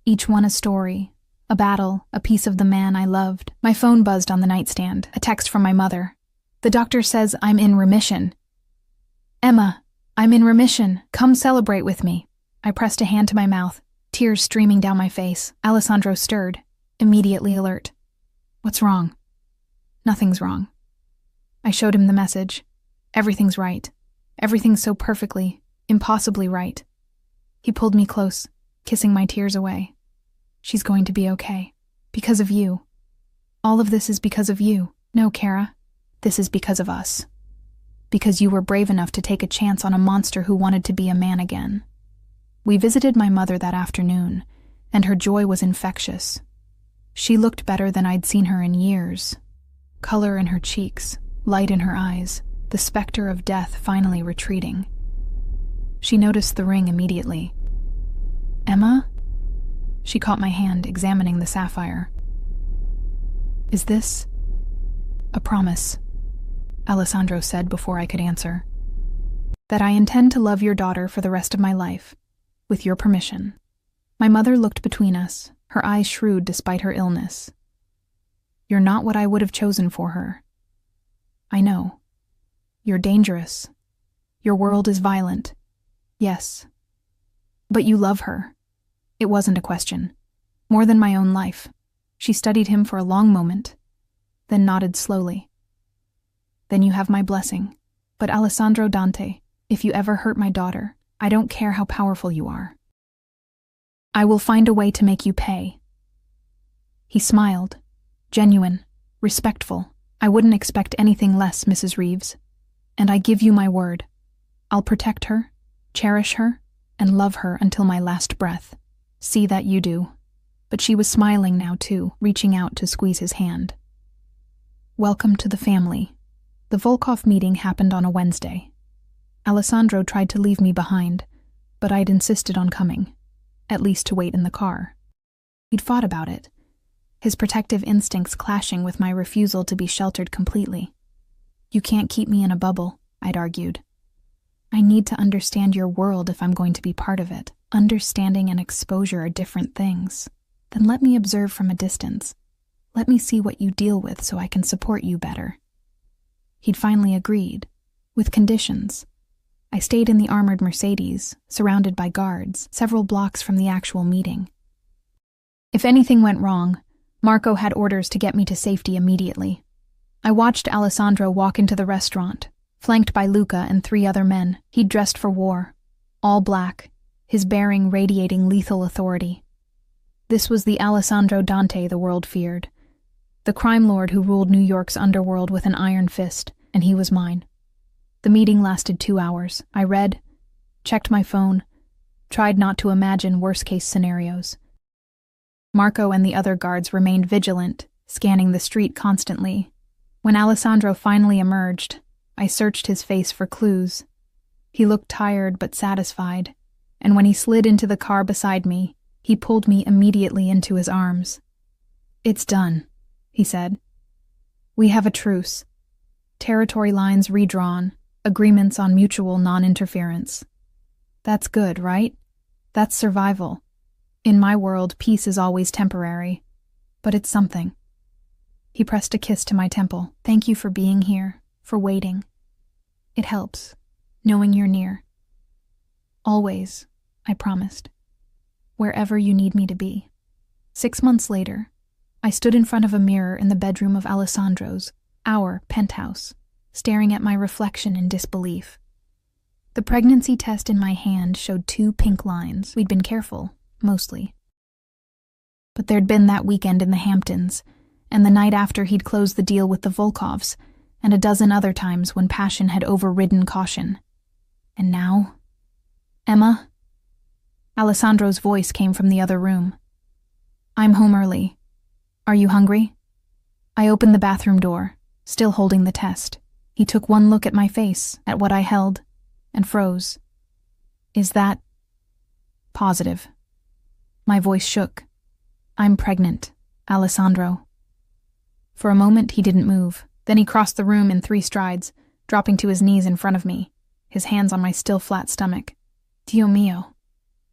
each one a story, a battle, a piece of the man I loved. My phone buzzed on the nightstand, a text from my mother. The doctor says I'm in remission. Emma, I'm in remission. Come celebrate with me. I pressed a hand to my mouth, tears streaming down my face. Alessandro stirred, immediately alert. What's wrong? Nothing's wrong. I showed him the message. Everything's right. Everything's so perfectly, impossibly right. He pulled me close, kissing my tears away. She's going to be okay. Because of you. All of this is because of you. No, Kara. This is because of us. Because you were brave enough to take a chance on a monster who wanted to be a man again. We visited my mother that afternoon, and her joy was infectious. She looked better than I'd seen her in years. Color in her cheeks, light in her eyes, the specter of death finally retreating. She noticed the ring immediately. Emma? She caught my hand, examining the sapphire. Is this a promise? Alessandro said before I could answer. That I intend to love your daughter for the rest of my life, with your permission. My mother looked between us, her eyes shrewd despite her illness. You're not what I would have chosen for her. I know. You're dangerous. Your world is violent. Yes. But you love her. It wasn't a question. More than my own life. She studied him for a long moment, then nodded slowly. Then you have my blessing. But Alessandro Dante, if you ever hurt my daughter, I don't care how powerful you are. I will find a way to make you pay. He smiled. Genuine. Respectful. I wouldn't expect anything less, Mrs. Reeves. And I give you my word. I'll protect her, cherish her, and love her until my last breath. See that you do. But she was smiling now too, reaching out to squeeze his hand. Welcome to the family. The Volkov meeting happened on a Wednesday. Alessandro tried to leave me behind, but I'd insisted on coming, at least to wait in the car. He'd fought about it, his protective instincts clashing with my refusal to be sheltered completely. You can't keep me in a bubble, I'd argued. I need to understand your world if I'm going to be part of it. Understanding and exposure are different things. Then let me observe from a distance. Let me see what you deal with so I can support you better. He'd finally agreed, with conditions. I stayed in the armored Mercedes, surrounded by guards, several blocks from the actual meeting. If anything went wrong, Marco had orders to get me to safety immediately. I watched Alessandro walk into the restaurant, flanked by Luca and 3 other men. He'd dressed for war, all black, his bearing radiating lethal authority. This was the Alessandro Dante the world feared, the crime lord who ruled New York's underworld with an iron fist, and he was mine. The meeting lasted 2 hours. I read, checked my phone, tried not to imagine worst-case scenarios. Marco and the other guards remained vigilant, scanning the street constantly. When Alessandro finally emerged, I searched his face for clues. He looked tired but satisfied, and when he slid into the car beside me, he pulled me immediately into his arms. It's done, he said. We have a truce. Territory lines redrawn, agreements on mutual non-interference. That's good, right? That's survival. In my world, peace is always temporary, but it's something. He pressed a kiss to my temple. Thank you for being here, for waiting. It helps, knowing you're near. Always, I promised. Wherever you need me to be. 6 months later, I stood in front of a mirror in the bedroom of Alessandro's, our penthouse, staring at my reflection in disbelief. The pregnancy test in my hand showed 2 pink lines. We'd been careful, mostly. But there'd been that weekend in the Hamptons, and the night after he'd closed the deal with the Volkovs, and a dozen other times when passion had overridden caution. And now? Emma? Alessandro's voice came from the other room. I'm home early. Are you hungry? I opened the bathroom door, still holding the test. He took one look at my face, at what I held, and froze. Is that positive? My voice shook. I'm pregnant, Alessandro. For a moment he didn't move. Then he crossed the room in 3 strides, dropping to his knees in front of me, his hands on my still flat stomach. Dio mio,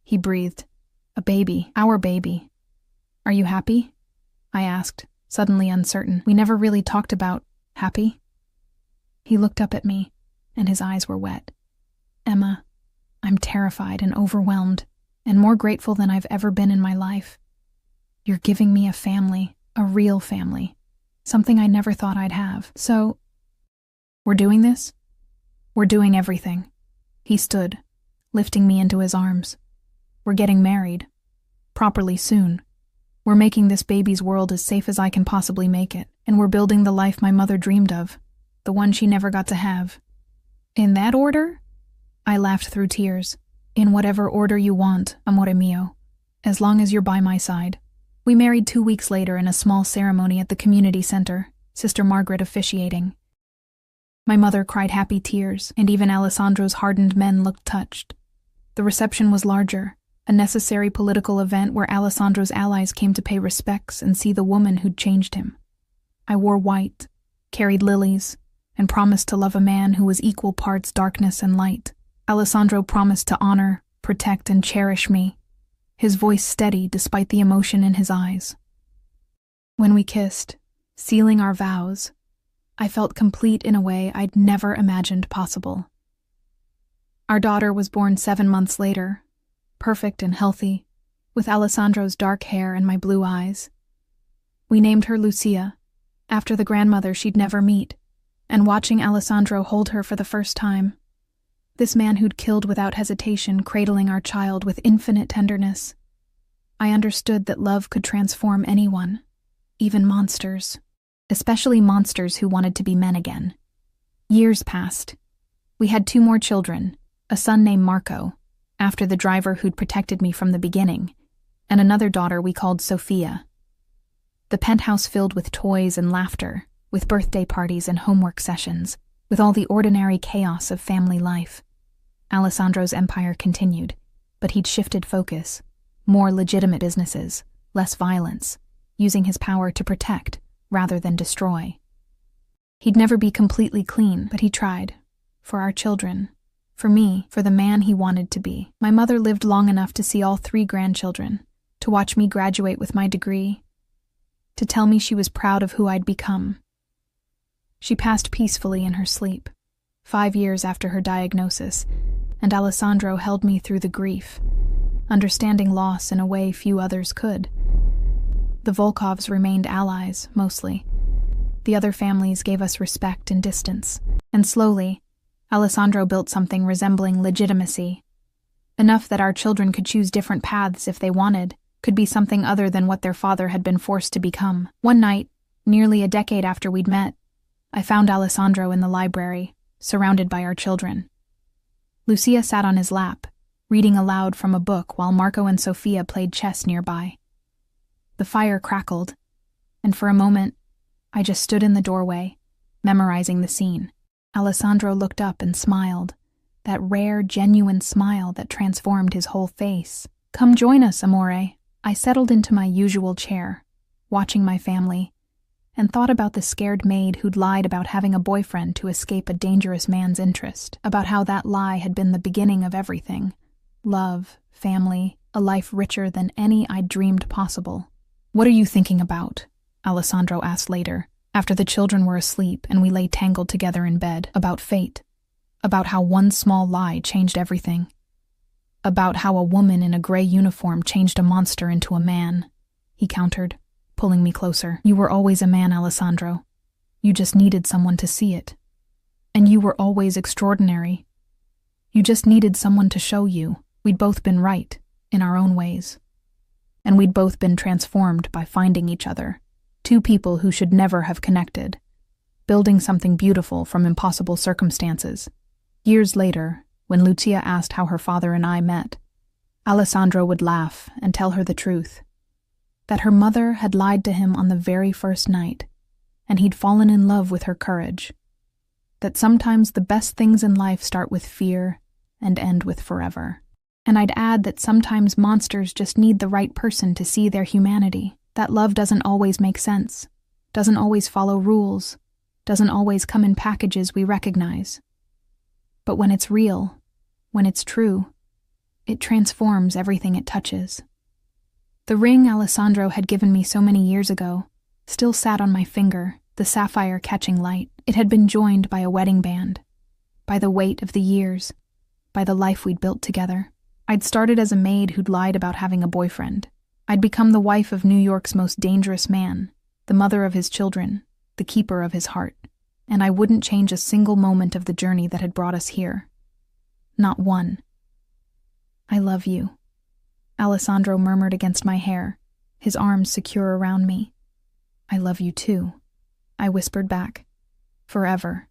he breathed. A baby, our baby. "Are you happy?" I asked, suddenly uncertain. We never really talked about happy. He looked up at me, and his eyes were wet. "Emma, I'm terrified and overwhelmed, and more grateful than I've ever been in my life. You're giving me a family, a real family, something I never thought I'd have. So, we're doing this? We're doing everything." He stood, lifting me into his arms. "We're getting married. Properly soon. We're making this baby's world as safe as I can possibly make it, and we're building the life my mother dreamed of, the one she never got to have." "In that order?" I laughed through tears. "In whatever order you want, amore mio, as long as you're by my side." We married 2 weeks later in a small ceremony at the community center, Sister Margaret officiating. My mother cried happy tears, and even Alessandro's hardened men looked touched. The reception was larger, a necessary political event where Alessandro's allies came to pay respects and see the woman who'd changed him. I wore white, carried lilies, and promised to love a man who was equal parts darkness and light. Alessandro promised to honor, protect, and cherish me, his voice steady despite the emotion in his eyes. When we kissed, sealing our vows, I felt complete in a way I'd never imagined possible. Our daughter was born 7 months later, perfect and healthy, with Alessandro's dark hair and my blue eyes. We named her Lucia, after the grandmother she'd never meet, and watching Alessandro hold her for the first time, this man who'd killed without hesitation, cradling our child with infinite tenderness, I understood that love could transform anyone, even monsters, especially monsters who wanted to be men again. Years passed. We had 2 more children, a son named Marco, after the driver who'd protected me from the beginning, and another daughter we called Sophia. The penthouse filled with toys and laughter, with birthday parties and homework sessions, with all the ordinary chaos of family life. Alessandro's empire continued, but he'd shifted focus. More legitimate businesses, less violence, using his power to protect rather than destroy. He'd never be completely clean, but he tried. For our children. For me, for the man he wanted to be. My mother lived long enough to see all 3 grandchildren, to watch me graduate with my degree, to tell me she was proud of who I'd become. She passed peacefully in her sleep, 5 years after her diagnosis, and Alessandro held me through the grief, understanding loss in a way few others could. The Volkovs remained allies, mostly. The other families gave us respect and distance, and slowly, Alessandro built something resembling legitimacy. Enough that our children could choose different paths if they wanted, could be something other than what their father had been forced to become. One night, nearly a decade after we'd met, I found Alessandro in the library, surrounded by our children. Lucia sat on his lap, reading aloud from a book while Marco and Sophia played chess nearby. The fire crackled, and for a moment, I just stood in the doorway, memorizing the scene. Alessandro looked up and smiled, that rare, genuine smile that transformed his whole face. "Come join us, amore." I settled into my usual chair, watching my family, and thought about the scared maid who'd lied about having a boyfriend to escape a dangerous man's interest, about how that lie had been the beginning of everything. Love, family, a life richer than any I'd dreamed possible. "What are you thinking about?" Alessandro asked later, after the children were asleep and we lay tangled together in bed. "About fate. About how one small lie changed everything. About how a woman in a gray uniform changed a monster into a man," he countered, pulling me closer. "You were always a man, Alessandro. You just needed someone to see it. And you were always extraordinary. You just needed someone to show you we'd both been right, in our own ways. And we'd both been transformed by finding each other. 2 people who should never have connected, building something beautiful from impossible circumstances." Years later, when Lucia asked how her father and I met, Alessandro would laugh and tell her the truth, that her mother had lied to him on the very first night, and he'd fallen in love with her courage, that sometimes the best things in life start with fear and end with forever. And I'd add that sometimes monsters just need the right person to see their humanity, that love doesn't always make sense, doesn't always follow rules, doesn't always come in packages we recognize. But when it's real, when it's true, it transforms everything it touches. The ring Alessandro had given me so many years ago still sat on my finger, the sapphire catching light. It had been joined by a wedding band, by the weight of the years, by the life we'd built together. I'd started as a maid who'd lied about having a boyfriend. I'd become the wife of New York's most dangerous man, the mother of his children, the keeper of his heart. And I wouldn't change a single moment of the journey that had brought us here. Not one. "I love you," Alessandro murmured against my hair, his arms secure around me. "I love you too," I whispered back. "Forever."